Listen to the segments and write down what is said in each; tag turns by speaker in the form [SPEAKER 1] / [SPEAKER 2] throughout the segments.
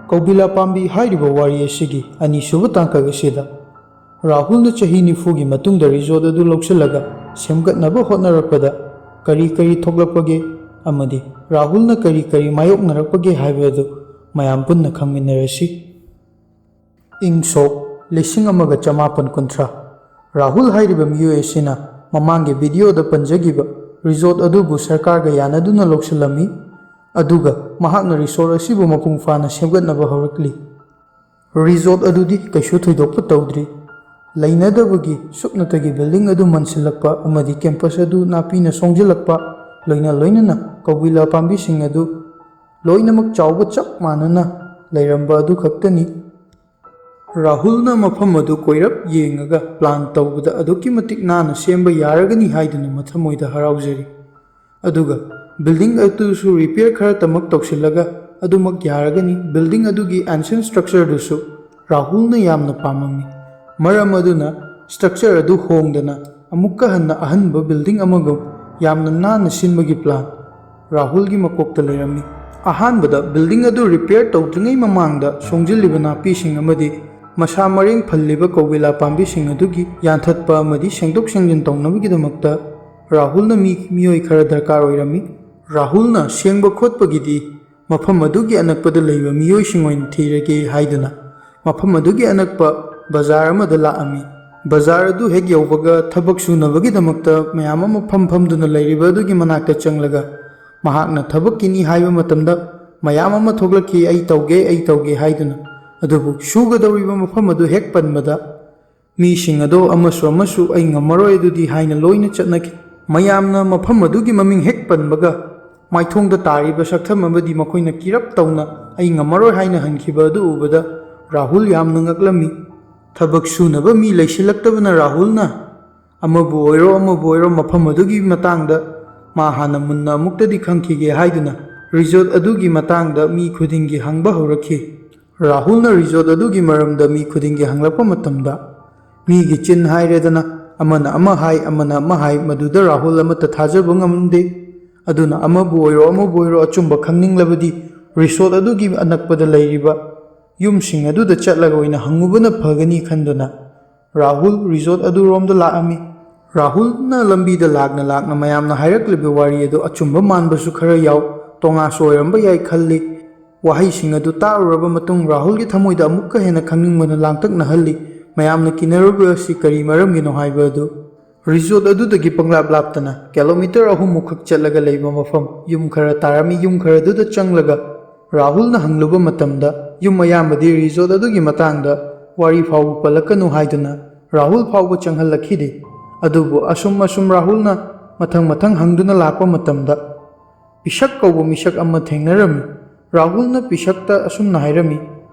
[SPEAKER 1] ꯀꯧꯕꯤꯂꯥ ꯄꯥꯝꯕꯤ ꯍꯥꯏꯔꯤꯕ ꯋꯥꯔꯤ ꯑꯁꯤꯒꯤ ꯑꯅꯤꯁꯨꯕ ꯇꯥꯡꯀꯛ ꯑꯁꯤꯗ ꯔꯥꯍꯨꯜꯅ ꯆꯍꯤ 90ꯒꯤ ꯃꯇꯨꯡꯗ ꯔꯤꯖꯣꯔꯠ ꯑꯗꯨ ꯂꯧꯁꯤꯜꯂꯒ ꯁꯦꯝꯒꯠꯅꯕ ꯍꯣꯠꯅꯔꯛꯄꯗ ꯀꯔꯤ ꯊꯣꯛꯂꯛꯄꯒꯦ ꯑꯃꯗꯤ ꯔꯥꯍꯨꯜꯅ ꯀꯔꯤ ꯃꯥꯌꯣꯛꯅꯔꯛꯄꯒꯦ ꯍꯥꯏꯕ ꯑꯗꯨ ꯃꯌꯥꯝ ꯄꯨꯟꯅ ꯈꯪꯃꯤꯟꯅꯔꯁꯤ꯫ ꯏꯪ ꯁꯣꯛ 1930 ꯔꯥꯍꯨꯜ ꯍꯥꯏꯔꯤꯕ ꯃꯤꯑꯣꯏ ꯑꯁꯤꯅ ꯃꯃꯥꯡꯒꯤ ꯚꯤꯗꯤꯑꯣꯗ ꯄꯟꯖꯈꯤꯕ ꯔꯤꯖꯣꯔꯠ ꯑꯗꯨꯕꯨ ꯁꯔꯀꯥꯔꯒ ꯌꯥꯅꯗꯨꯅ ꯂꯧꯁꯤꯜꯂꯝꯃꯤ, ꯑꯗꯨꯒ ꯃꯍꯥꯛꯅ ꯔꯤꯁꯣꯔꯠ ꯑꯁꯤꯕꯨ ꯃꯄꯨꯡ ꯐꯥꯅ ꯁꯦꯝꯒꯠꯅꯕ ꯍꯧꯔꯛꯂꯤ꯫ ꯔꯤꯖꯣꯔꯠ ꯑꯗꯨꯗꯤ ꯀꯩꯁꯨ ꯊꯣꯏꯗꯣꯛꯄ ꯇꯧꯗ꯭ꯔꯤ꯫ ꯂꯩꯅꯗꯕꯒꯤ ꯁꯨꯞꯅꯇꯒꯤ ꯕꯤꯜꯗꯤꯡ ꯑꯗꯨ ꯃꯟꯁꯤꯜꯂꯛꯄ ꯑꯃꯗꯤ ꯀꯦꯝꯄꯁ ꯑꯗꯨ ꯅꯥꯄꯤꯅ ꯁꯣꯡꯖꯤꯜꯂꯛꯄ, ꯂꯣꯏꯅꯅ ꯀꯧꯕꯤꯂꯥ ꯄꯥꯝꯕꯤꯁꯤꯡ ꯑꯗꯨ ꯂꯣꯏꯅꯃꯛ ꯆꯥꯎꯕ ꯆꯞ ꯃꯥꯟꯅꯅ ꯂꯩꯔꯝꯕ ꯑꯗꯨ ꯈꯛꯇꯅꯤ꯫ ꯔꯥꯍꯨꯜꯅ ꯃꯐꯝ ꯑꯗꯨ ꯀꯣꯏꯔꯞ ꯌꯦꯡꯉꯒ ꯄ꯭ꯂꯥꯟ ꯇꯧꯕꯗ ꯑꯗꯨꯛꯀꯤ ꯃꯇꯤꯛ ꯅꯥꯟꯅ ꯁꯦꯝꯕ ꯌꯥꯔꯒꯅꯤ ꯍꯥꯏꯗꯨꯅ ꯃꯊꯃꯣꯏꯗ ꯍꯔꯥꯎꯖꯔꯤ, ꯑꯗꯨꯒ ꯕꯤꯜꯗꯤꯡ ꯑꯗꯨꯁꯨ ꯔꯤꯄꯦꯌꯔ ꯈꯔꯇꯃꯛ ꯇꯧꯁꯤꯜꯂꯒ ꯑꯗꯨꯃꯛ ꯌꯥꯔꯒꯅꯤ ꯕꯤꯜꯗꯤꯡ ꯑꯗꯨꯒꯤ ꯑꯦꯟꯁꯤꯌꯟ ꯁ꯭ꯇ꯭ꯔꯛꯆꯔꯗꯨꯁꯨ ꯔꯥꯍꯨꯜꯅ ꯌꯥꯝꯅ ꯄꯥꯝꯃꯝꯃꯤ꯫ ꯃꯔꯝ ꯑꯗꯨꯅ ꯁ꯭ꯇ꯭ꯔꯛꯆꯔ ꯑꯗꯨ ꯍꯣꯡꯗꯅ ꯑꯃꯨꯛꯀ ꯍꯟꯅ ꯑꯍꯟꯕ ꯕꯤꯜꯗꯤꯡ ꯑꯃꯒꯨꯝ ꯌꯥꯝꯅ ꯅꯥꯟꯅ ꯁꯤꯟꯕꯒꯤ ꯄ꯭ꯂꯥꯟ ꯔꯥꯍꯨꯜꯒꯤ ꯃꯀꯣꯛꯇ ꯂꯩꯔꯝꯃꯤ꯫ ꯑꯍꯥꯟꯕꯗ ꯕꯤꯜꯗꯤꯡ ꯑꯗꯨ ꯔꯤꯄꯦꯌꯔ ꯇꯧꯗ꯭ꯔꯤꯉꯩ ꯃꯃꯥꯡꯗ ꯁꯣꯡꯖꯤꯜꯂꯤꯕ ꯅꯥꯄꯤꯁꯤꯡ ꯑꯃꯗꯤ ꯃꯁꯥ ꯃꯔꯦꯡ ꯐꯜꯂꯤꯕ ꯀꯧꯕꯤꯂꯥ ꯄꯥꯝꯕꯤꯁꯤꯡ ꯑꯗꯨꯒꯤ ꯌꯥꯟꯊꯠꯄ ꯑꯃꯗꯤ ꯁꯦꯡꯗꯣꯛ ꯁꯦꯡꯖꯤꯟ ꯇꯧꯅꯕꯒꯤꯗꯃꯛꯇ ꯔꯥꯍꯨꯜꯅ ꯃꯤꯑꯣꯏ ꯈꯔ ꯗꯔꯀꯥꯔ ꯑꯣꯏꯔꯝꯃꯤ꯫ ꯔꯥꯍꯨꯜꯅ ꯁꯦꯡꯕ ꯈꯣꯠꯄꯒꯤꯗꯤ ꯃꯐꯝ ꯑꯗꯨꯒꯤ ꯑꯅꯛꯄꯗ ꯂꯩꯕ ꯃꯤꯑꯣꯏꯁꯤꯡ ꯑꯣꯏꯅ ꯊꯤꯔꯒꯦ ꯍꯥꯏꯗꯨꯅ ꯃꯐꯝ ꯑꯗꯨꯒꯤ ꯑꯅꯛꯄ ꯕꯖꯥꯔ ꯑꯃꯗ ꯂꯥꯛꯑꯝꯃꯤ꯫ ꯕꯖꯥꯔ ꯑꯗꯨ ꯍꯦꯛ ꯌꯧꯕꯒ ꯊꯕꯛ ꯁꯨꯅꯕꯒꯤꯗꯃꯛꯇ ꯃꯌꯥꯝ ꯑꯃ ꯐꯝꯗꯨꯅ ꯂꯩꯔꯤꯕ ꯑꯗꯨꯒꯤ ꯃꯅꯥꯛꯇ ꯆꯪꯂꯒ ꯃꯍꯥꯛꯅ ꯊꯕꯛꯀꯤꯅꯤ ꯍꯥꯏꯕ ꯃꯇꯝꯗ ꯃꯌꯥꯝ ꯑꯃ ꯊꯣꯛꯂꯛꯈꯤ, ꯑꯩ ꯇꯧꯒꯦ ꯍꯥꯏꯗꯨꯅ꯫ ꯑꯗꯨꯕꯨ ꯁꯨꯒꯗꯧꯔꯤꯕ ꯃꯐꯝ ꯑꯗꯨ ꯍꯦꯛ ꯄꯟꯕꯗ ꯃꯤꯁꯤꯡ ꯑꯗꯣ ꯑꯃꯁꯨ ꯑꯩ ꯉꯝꯃꯔꯣꯏ ꯑꯗꯨꯗꯤ ꯍꯥꯏꯅ ꯂꯣꯏꯅ ꯆꯠꯅꯈꯤ꯫ ꯃꯌꯥꯝꯅ ꯃꯐꯝ ꯑꯗꯨꯒꯤ ꯃꯃꯤꯡ ꯍꯦꯛ ꯄꯟꯕꯒ ꯃꯥꯏꯊꯣꯡꯗ ꯇꯥꯔꯤꯕ ꯁꯛꯇꯝ ꯑꯃꯗꯤ ꯃꯈꯣꯏꯅ ꯀꯤꯔꯞ ꯇꯧꯅ ꯑꯩ ꯉꯝꯃꯔꯣꯏ ꯍꯥꯏꯅ ꯍꯟꯈꯤꯕ ꯑꯗꯨ ꯎꯕꯗ ꯔꯥꯍꯨꯜ ꯌꯥꯝꯅ ꯉꯛꯂꯝꯃꯤ꯫ ꯊꯕꯛ ꯁꯨꯅꯕ ꯃꯤ ꯂꯩꯁꯤꯜꯂꯛꯇꯕꯅ ꯔꯥꯍꯨꯜꯅ ꯑꯃꯕꯨ ꯑꯣꯏꯔꯣ ꯃꯐꯝ ꯑꯗꯨꯒꯤ matangda ꯃꯥ ꯍꯥꯟꯅ ꯃꯨꯟꯅ ꯑꯃꯨꯛꯇꯗꯤ ꯈꯪꯈꯤꯒꯦ ꯍꯥꯏꯗꯨꯅ ꯔꯤꯖꯣꯔꯠ ꯑꯗꯨꯒꯤ ꯃꯇꯥꯡꯗ ꯃꯤ ꯈꯨꯗꯤꯡꯒꯤ ꯍꯪꯕ ꯍꯧꯔꯛꯈꯤ꯫ ꯔꯥꯍꯨꯜꯅ ꯔꯤꯖꯣꯔꯠ ꯑꯗꯨꯒꯤ ꯃꯔꯝꯗ ꯃꯤ ꯈꯨꯗꯤꯡꯒꯤ ꯍꯪꯂꯛꯄ ꯃꯇꯝꯗ ꯃꯤꯒꯤ ꯆꯤꯟ ꯍꯥꯏꯔꯦꯗꯅ ꯑꯃꯅ ꯑꯃ ꯍꯥꯏ ꯑꯃꯅ ꯑꯃ ꯍꯥꯏ, ꯃꯗꯨꯗ ꯔꯥꯍꯨꯜ ꯑꯃꯠꯇ ꯊꯥꯖꯕ ꯉꯝꯗꯦ꯫ ꯑꯗꯨꯅ ꯑꯃꯕꯨ ꯑꯣꯏꯔꯣ ꯑꯆꯨꯝꯕ ꯈꯪꯅꯤꯡꯂꯕꯗꯤ ꯔꯤꯁꯣꯔꯠ ꯑꯗꯨꯒꯤ ꯑꯅꯛꯄꯗ ꯂꯩꯔꯤꯕ ꯌꯨꯝꯁꯤꯡ ꯑꯗꯨꯗ ꯆꯠꯂꯒ ꯑꯣꯏꯅ ꯍꯪꯉꯨꯕꯅ ꯐꯒꯅꯤ ꯈꯟꯗꯨꯅ ꯔꯥꯍꯨꯜ ꯔꯤꯖꯣꯔꯠ ꯑꯗꯨꯔꯣꯝꯗ ꯂꯥꯛꯑꯝꯃꯤ꯫ ꯔꯥꯍꯨꯜꯅ ꯂꯝꯕꯤꯗ ꯂꯥꯛꯅ ꯃꯌꯥꯝꯅ ꯍꯥꯏꯔꯛꯂꯤꯕ ꯋꯥꯔꯤ ꯑꯗꯨ ꯑꯆꯨꯝꯕ ꯃꯥꯟꯕꯁꯨ ꯈꯔ ꯌꯥꯎ, ꯇꯣꯉꯥꯁꯨ ꯑꯣꯏꯔꯝꯕ ꯌꯥꯏ ꯈꯜꯂꯤ꯫ ꯋꯥꯍꯩꯁꯤꯡ ꯑꯗꯨ ꯇꯥꯔꯨꯔꯕ ꯃꯇꯨꯡ ꯔꯥꯍꯨꯜꯒꯤ ꯊꯃꯣꯏꯗ ꯑꯃꯨꯛꯀ ꯍꯦꯟꯅ ꯈꯪꯅꯤꯡꯕꯅ ꯂꯥꯡꯇꯛꯅꯍꯜꯂꯤ꯫ ꯃꯌꯥꯝꯅ ꯀꯤꯅꯔꯨꯕ ꯑꯁꯤ ꯀꯔꯤ ꯃꯔꯝꯒꯤꯅꯣ ꯍꯥꯏꯕ ꯑꯗꯨ꯫ ꯔꯤꯖꯣꯔꯠ ꯑꯗꯨꯗꯒꯤ ꯄꯪꯂꯥꯞꯇꯅ ꯀꯤꯂꯣꯃꯤꯇꯔ 3ꯃꯨꯛꯈꯛ ꯆꯠꯂꯒ ꯂꯩꯕ ꯃꯐꯝ ꯌꯨꯝ ꯈꯔ ꯇꯥꯔꯝꯃꯤ꯫ ꯌꯨꯝ ꯈꯔꯗꯨꯗ ꯆꯪꯂꯒ ꯔꯥꯍꯨꯜꯅ ꯍꯪꯂꯨꯕ ꯃꯇꯝꯗ ꯌꯨꯝ ꯑꯌꯥꯝꯕꯗꯤ ꯔꯤꯖꯣꯔꯠ ꯑꯗꯨꯒꯤ ꯃꯇꯥꯡꯗ ꯋꯥꯔꯤ ꯐꯥꯎꯕ ꯄꯜꯂꯛꯀꯅꯨ ꯍꯥꯏꯗꯨꯅ ꯔꯥꯍꯨꯜ ꯐꯥꯎꯕ ꯆꯪꯍꯜꯂꯛꯈꯤꯗꯦ꯫ ꯑꯗꯨꯕꯨ ꯑꯁꯨꯝ ꯔꯥꯍꯨꯜꯅ ꯃꯊꯪ ꯍꯪꯗꯨꯅ ꯂꯥꯛꯄ ꯃꯇꯝꯗ ꯄꯤꯁꯛ ꯀꯧꯕ ꯃꯤꯁꯛ ꯑꯃ ꯊꯦꯡꯅꯔꯝꯃꯤ꯫ ꯔꯥꯍꯨꯜꯅ ꯄꯤꯁꯛꯇ ꯑꯁꯨꯝꯅ ꯍꯥꯏꯔꯝꯃꯤ,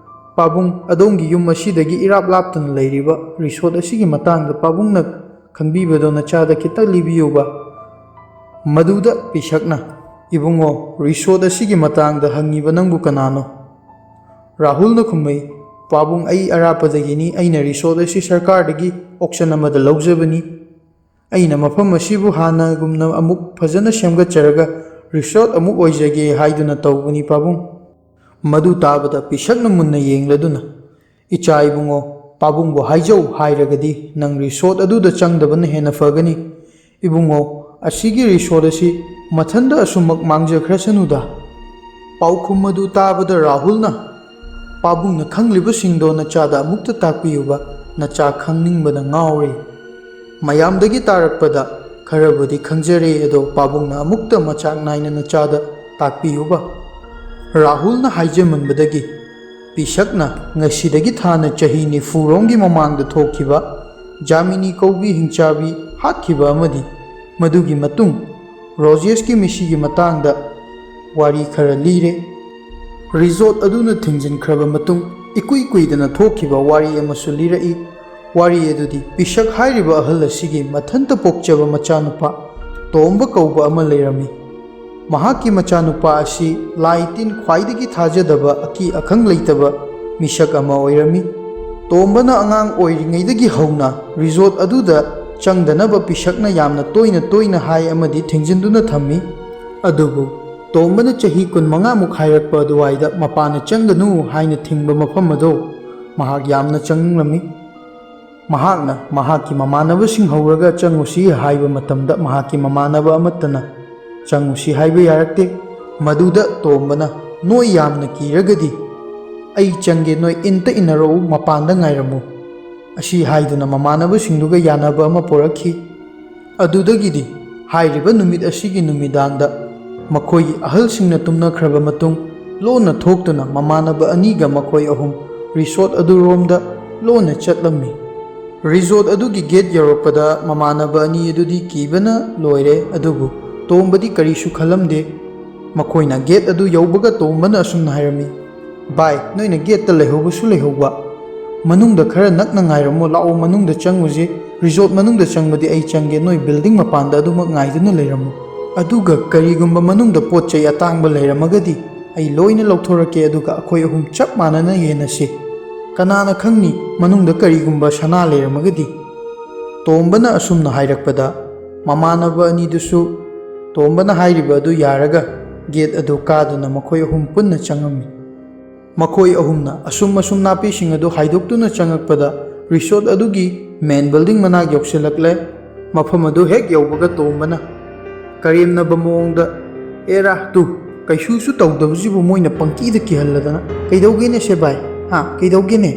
[SPEAKER 1] ꯄꯥꯕꯨꯡ, ꯑꯗꯣꯝꯒꯤ ꯌꯨꯝ ꯑꯁꯤꯗꯒꯤ ꯏꯔꯥꯞ ꯂꯥꯞꯇꯅ ꯂꯩꯔꯤꯕ ꯔꯤꯁꯣꯔꯠ ꯑꯁꯤꯒꯤ ꯃꯇꯥꯡꯗ ꯄꯥꯕꯨꯡꯅ ꯈꯪꯕꯤꯕꯗꯣ ꯅꯆꯥꯗ ꯈꯤꯇ ꯂꯤꯕꯤꯌꯨꯕ꯫ ꯃꯗꯨꯗ ꯄꯤꯁꯛꯅ, ꯏꯕꯨꯡꯉꯣ, ꯔꯤꯁꯣꯔꯠ ꯑꯁꯤꯒꯤ ꯃꯇꯥꯡꯗ ꯍꯪꯉꯤꯕ ꯅꯪꯕꯨ ꯀꯅꯥꯅꯣ? ꯔꯥꯍꯨꯜꯅ ꯈꯨꯝꯃꯩ, ꯄꯥꯕꯨꯡ, ꯑꯩ ꯑꯔꯥꯞꯄꯗꯒꯤꯅꯤ꯫ ꯑꯩꯅ ꯔꯤꯁꯣꯔꯠ ꯑꯁꯤ ꯁꯔꯀꯥꯔꯗꯒꯤ ꯑꯣꯛꯁꯟ ꯑꯃꯗ ꯂꯧꯖꯕꯅꯤ꯫ ꯑꯩꯅ ꯃꯐꯝ ꯑꯁꯤꯕꯨ ꯍꯥꯟꯅꯒꯨꯝꯅ ꯑꯃꯨꯛ ꯐꯖꯅ ꯁꯦꯝꯒꯠꯆꯔꯒ ꯔꯤꯁꯣꯔꯠ ꯑꯃꯨꯛ ꯑꯣꯏꯖꯒꯦ ꯍꯥꯏꯗꯨꯅ ꯇꯧꯕꯅꯤ ꯄꯥꯕꯨꯡ꯫ ꯃꯗꯨ ꯇꯥꯕꯗ ꯄꯤꯁꯛꯅ ꯃꯨꯟꯅ ꯌꯦꯡꯂꯗꯨꯅ, ꯏꯆꯥ ꯏꯕꯨꯡꯉꯣ, ꯄꯥꯕꯨꯡꯕꯨ ꯍꯥꯏꯖꯧ ꯍꯥꯏꯔꯒꯗꯤ ꯅꯪ ꯔꯤꯁꯣꯔꯠ ꯑꯗꯨꯗ ꯆꯪꯗꯕꯅ ꯍꯦꯟꯅ ꯐꯒꯅꯤ꯫ ꯏꯕꯨꯡꯉꯣ, ꯑꯁꯤꯒꯤ ꯔꯤꯁꯣꯔꯠ ꯑꯁꯤ ꯃꯊꯟꯗ ꯑꯁꯨꯝꯃꯛ ꯃꯥꯡꯖꯈ꯭ꯔꯁꯅꯨꯗ꯫ ꯄꯥꯎꯈꯨꯝ ꯑꯗꯨ ꯇꯥꯕꯗ ꯔꯥꯍꯨꯜꯅ, ꯄꯥꯕꯨꯡꯅ ꯈꯪꯂꯤꯕꯁꯤꯡꯗꯣ ꯅꯆꯥꯗ ꯑꯃꯨꯛꯇ ꯇꯥꯛꯄꯤꯌꯨꯕ, ꯅꯆꯥ ꯈꯪꯅꯤꯡꯕꯅ ꯉꯥꯎꯔꯦ꯫ ꯃꯌꯥꯝꯗꯒꯤ ꯇꯥꯔꯛꯄꯗ ꯈꯔꯕꯨꯗꯤ ꯈꯪꯖꯔꯦ, ꯑꯗꯣ ꯄꯥꯕꯨꯡꯅ ꯑꯃꯨꯛꯇ ꯃꯆꯥꯛ ꯅꯥꯏꯅ ꯅꯆꯥꯗ ꯇꯥꯛꯄꯤꯌꯨꯕ꯫ ꯔꯥꯍꯨꯜꯅ ꯍꯥꯏꯖꯃꯟꯕꯗꯒꯤ ꯄꯤꯁꯛꯅ ꯉꯁꯤꯗꯒꯤ ꯊꯥꯅ ꯆꯍꯤ 90ꯔꯣꯝꯒꯤ ꯃꯃꯥꯡꯗ ꯊꯣꯛꯈꯤꯕ ꯖꯥꯃꯤꯅꯤ ꯀꯧꯕꯤ ꯍꯤꯡꯆꯥꯕꯤ ꯍꯥꯠꯈꯤꯕ ꯑꯃꯗꯤ ꯃꯗꯨꯒꯤ ꯃꯇꯨꯡ ꯔꯣꯖꯦꯁꯀꯤ ꯃꯤꯁꯤꯒꯤ ꯃꯇꯥꯡꯗ ꯋꯥꯔꯤ ꯈꯔ ꯂꯤꯔꯦ꯫ ꯔꯤꯖꯣꯔꯠ ꯑꯗꯨꯅ ꯊꯤꯡꯖꯤꯟꯈ꯭ꯔꯕ ꯃꯇꯨꯡ ꯏꯀꯨꯏ ꯀꯨꯏꯗꯅ ꯊꯣꯛꯈꯤꯕ ꯋꯥꯔꯤ ꯑꯃꯁꯨ ꯂꯤꯔꯛꯏ꯫ ꯋꯥꯔꯤ ꯑꯗꯨꯗꯤ ꯄꯤꯁꯛ ꯍꯥꯏꯔꯤꯕ ꯑꯍꯜ ꯑꯁꯤꯒꯤ ꯃꯊꯟꯇ ꯄꯣꯛꯆꯕ ꯃꯆꯥꯅꯨꯄꯥ ꯇꯣꯝꯕ ꯀꯧꯕ ꯑꯃ ꯂꯩꯔꯝꯃꯤ꯫ ꯃꯍꯥꯛꯀꯤ ꯃꯆꯥꯅꯨꯄꯥ ꯑꯁꯤ ꯂꯥꯏ ꯇꯤꯟ ꯈ꯭ꯋꯥꯏꯗꯒꯤ ꯊꯥꯖꯗꯕ ꯑꯀꯤ ꯑꯈꯪ ꯂꯩꯇꯕ ꯃꯤꯁꯛ ꯑꯃ ꯑꯣꯏꯔꯝꯃꯤ꯫ ꯇꯣꯝꯕꯅ ꯑꯉꯥꯡ ꯑꯣꯏꯔꯤꯉꯩꯗꯒꯤ ꯍꯧꯅ ꯔꯤꯖꯣꯔꯠ ꯑꯗꯨꯗ ꯆꯪꯗꯅꯕ ꯄꯤꯁꯛꯅ ꯌꯥꯝꯅ ꯇꯣꯏꯅ ꯍꯥꯏ ꯑꯃꯗꯤ ꯊꯤꯡꯖꯤꯟꯗꯨꯅ ꯊꯝꯃꯤ꯫ ꯑꯗꯨꯕꯨ ꯇꯣꯝꯕꯅ ꯆꯍꯤ 15 ꯍꯥꯏꯔꯛꯄ ꯑꯗꯨꯋꯥꯏꯗ ꯃꯄꯥꯅ ꯆꯪꯒꯅꯨ ꯍꯥꯏꯅ ꯊꯤꯡꯕ ꯃꯐꯝ ꯑꯗꯨ ꯃꯍꯥꯛ ꯌꯥꯝꯅ ꯆꯪꯅꯤꯡꯂꯝꯃꯤ꯫ ꯃꯍꯥꯛꯅ ꯃꯍꯥꯛꯀꯤ ꯃꯃꯥꯟꯅꯕꯁꯤꯡ ꯍꯧꯔꯒ ꯆꯪꯉꯨꯁꯤ ꯍꯥꯏꯕ ꯃꯇꯝꯗ ꯃꯍꯥꯛꯀꯤ ꯃꯃꯥꯟꯅꯕ ꯑꯃꯠꯇꯅ ꯆꯪꯉꯨꯁꯤ ꯍꯥꯏꯕ ꯌꯥꯔꯛꯇꯦ꯫ ꯃꯗꯨꯗ ꯇꯣꯝꯕꯅ ꯅꯣꯏ ꯌꯥꯝꯅ ꯀꯤꯔꯒꯗꯤ ꯑꯩ ꯆꯪꯒꯦ, ꯅꯣꯏ ꯏꯟꯇ ꯏꯟꯅꯔꯛꯎ, ꯃꯄꯥꯟꯗ ꯉꯥꯏꯔꯝꯃꯨ ꯑꯁꯤ ꯍꯥꯏꯗꯨꯅ ꯃꯃꯥꯟꯅꯕꯁꯤꯡꯗꯨꯒ ꯌꯥꯅꯕ ꯑꯃ ꯄꯣꯔꯛꯈꯤ꯫ ꯑꯗꯨꯗꯒꯤꯗꯤ ꯍꯥꯏꯔꯤꯕ ꯅꯨꯃꯤꯠ ꯑꯁꯤꯒꯤ ꯅꯨꯃꯤꯗꯥꯡꯗ ꯃꯈꯣꯏꯒꯤ ꯑꯍꯜꯁꯤꯡꯅ ꯇꯨꯝꯅꯈ꯭ꯔꯕ ꯃꯇꯨꯡ ꯂꯣꯟꯅ ꯊꯣꯛꯇꯨꯅ ꯃꯃꯥꯟꯅꯕ ꯑꯅꯤꯒ ꯃꯈꯣꯏ ꯑꯍꯨꯝ ꯔꯤꯁꯣꯔꯠ ꯑꯗꯨꯔꯣꯝꯗ ꯂꯣꯟꯅ ꯆꯠꯂꯝꯃꯤ꯫ ꯔꯤꯁꯣꯔꯠ ꯑꯗꯨꯒꯤ ꯒꯦꯠ ꯌꯧꯔꯛꯄꯗ ꯃꯃꯥꯟꯅꯕ ꯑꯅꯤ ꯑꯗꯨꯗꯤ ꯀꯤꯕꯅ ꯂꯣꯏꯔꯦ, ꯑꯗꯨꯕꯨ ꯇꯣꯝꯕꯗꯤ ꯀꯔꯤꯁꯨ ꯈꯜꯂꯝꯗꯦ꯫ ꯃꯈꯣꯏꯅ ꯒꯦꯠ ꯑꯗꯨ ꯌꯧꯕꯒ ꯇꯣꯝꯕꯅ ꯑꯁꯨꯝꯅ ꯍꯥꯏꯔꯝꯃꯤ, ꯚꯥꯏ, ꯅꯣꯏꯅ ꯒꯦꯠꯇ ꯂꯩꯍꯧꯕꯁꯨ ꯂꯩꯍꯧꯕ, ꯃꯅꯨꯡꯗ ꯈꯔ ꯅꯛꯅ ꯉꯥꯏꯔꯝꯃꯣ, ꯂꯥꯛꯑꯣ ꯃꯅꯨꯡꯗ ꯆꯪꯉꯨꯁꯤ, ꯔꯤꯁꯣꯔꯠ ꯃꯅꯨꯡꯗ ꯆꯪꯕꯗꯤ ꯑꯩ ꯆꯪꯒꯦ, ꯅꯣꯏ ꯕꯤꯜꯗꯤꯡ ꯃꯄꯥꯟꯗ ꯑꯗꯨꯃꯛ ꯉꯥꯏꯗꯨꯅ ꯂꯩꯔꯝꯃꯨ, ꯑꯗꯨꯒ ꯀꯔꯤꯒꯨꯝꯕ ꯃꯅꯨꯡꯗ ꯄꯣꯠ ꯆꯩ ꯑꯇꯥꯡꯕ ꯂꯩꯔꯝꯃꯒꯗꯤ ꯑꯩ ꯂꯣꯏꯅ ꯂꯧꯊꯣꯔꯛꯀꯦ, ꯑꯗꯨꯒ ꯑꯩꯈꯣꯏ ꯑꯍꯨꯝ ꯆꯞ ꯃꯥꯟꯅꯅ ꯌꯦꯟꯅꯁꯤ, ꯀꯅꯥꯅ ꯈꯪꯅꯤ ꯃꯅꯨꯡꯗ ꯀꯔꯤꯒꯨꯝꯕ ꯁꯅꯥ ꯂꯩꯔꯝꯃꯒꯗꯤ꯫ ꯇꯣꯝꯕꯅ ꯑꯁꯨꯝꯅ ꯍꯥꯏꯔꯛꯄꯗ ꯃꯃꯥꯟꯅꯕ ꯑꯅꯤꯗꯨꯁꯨ ꯇꯣꯝꯕꯅ ꯍꯥꯏꯔꯤꯕ ꯑꯗꯨ ꯌꯥꯔꯒ ꯒꯦꯠ ꯑꯗꯨ ꯀꯥꯗꯨꯅ ꯃꯈꯣꯏ ꯑꯍꯨꯝ ꯄꯨꯟꯅ ꯆꯪꯉꯝꯃꯤ꯫ ꯃꯈꯣꯏ ꯑꯍꯨꯝꯅ ꯑꯁꯨꯝ ꯅꯥꯄꯤꯁꯤꯡ ꯑꯗꯨ ꯍꯥꯏꯗꯣꯛꯇꯨꯅ ꯆꯪꯉꯛꯄꯗ ꯔꯤꯁꯣꯔꯠ ꯑꯗꯨꯒꯤ ꯃꯦꯟ ꯕꯤꯜꯗꯤꯡ ꯃꯅꯥꯛ ꯌꯧꯁꯤꯜꯂꯛꯂꯦ꯫ ꯃꯐꯝ ꯑꯗꯨ ꯍꯦꯛ ꯌꯧꯕꯒ ꯇꯣꯝꯕꯅ ꯀꯔꯦꯝꯅꯕ ꯃꯑꯣꯡꯗ, ꯑꯦꯔꯥ ꯇꯨ, ꯀꯩꯁꯨꯁꯨ ꯇꯧꯗꯕꯁꯤꯕꯨ ꯃꯣꯏꯅ ꯄꯪꯀꯤꯗ ꯀꯤꯍꯜꯂꯗꯅ, ꯀꯩꯗꯧꯒꯦꯅꯦ ꯁꯦ ꯚꯥꯏ, ꯀꯩꯗꯧꯒꯦꯅꯦ?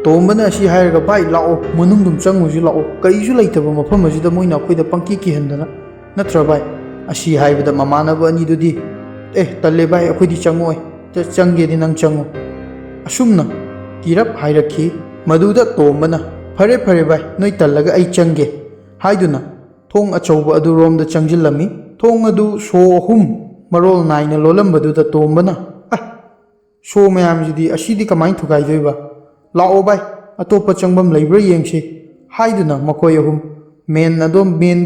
[SPEAKER 1] ꯇꯣꯝꯕꯅ ꯑꯁꯤ ꯍꯥꯏꯔꯒ, ꯚꯥꯏ ꯂꯥꯛꯑꯣ ꯃꯅꯨꯡꯗꯨꯝ ꯆꯪꯉꯨꯁꯤ, ꯂꯥꯛꯑꯣ, ꯀꯔꯤꯁꯨ ꯂꯩꯇꯕ ꯃꯐꯝ ꯑꯁꯤꯗ ꯃꯣꯏꯅ ꯑꯩꯈꯣꯏꯗ ꯄꯪꯀꯤ ꯀꯤꯍꯟꯗꯅ, ꯅꯠꯇ꯭ꯔ ꯚꯥꯏ? ꯑꯁꯤ ꯍꯥꯏꯕꯗ ꯃꯃꯥꯟꯅꯕ ꯑꯅꯤꯗꯨꯗꯤ, ꯇꯜꯂꯦ ꯚꯥꯏ, ꯑꯩꯈꯣꯏꯗꯤ ꯆꯪꯉꯣꯏ, ꯆꯪꯒꯦꯗꯤ ꯅꯪ ꯆꯪꯉꯨ, ꯑꯁꯨꯝꯅ ꯀꯤꯔꯞ ꯍꯥꯏꯔꯛꯈꯤ꯫ ꯃꯗꯨꯗ ꯇꯣꯝꯕꯅ, ꯐꯔꯦ ꯐꯔꯦ ꯚꯥꯏ, ꯅꯣꯏ ꯇꯜꯂꯒ ꯑꯩ ꯆꯪꯒꯦ ꯍꯥꯏꯗꯨꯅ ꯊꯣꯡ ꯑꯆꯧꯕ ꯑꯗꯨꯔꯣꯝꯗ ꯆꯪꯁꯤꯜꯂꯝꯃꯤ꯫ ꯊꯣꯡ ꯑꯗꯨ ꯁꯣ 3 ꯃꯔꯣꯜ ꯅꯥꯏꯅ ꯂꯣꯜꯂꯝꯕꯗꯨꯗ ꯇꯣꯝꯕꯅ, ꯁꯣ ꯃꯌꯥꯝꯁꯤꯗꯤ ꯑꯁꯤꯗꯤ ꯀꯃꯥꯏꯅ ꯊꯨꯒꯥꯏꯗꯣꯏꯕ? ꯂꯥꯛꯑꯣ ꯚꯥꯏ, ꯑꯇꯣꯞꯄ ꯆꯪꯐꯝ ꯂꯩꯕ꯭ꯔꯥ ꯌꯦꯡꯁꯤ ꯍꯥꯏꯗꯨꯅ ꯃꯈꯣꯏ ꯑꯍꯨꯝ ꯃꯦꯟ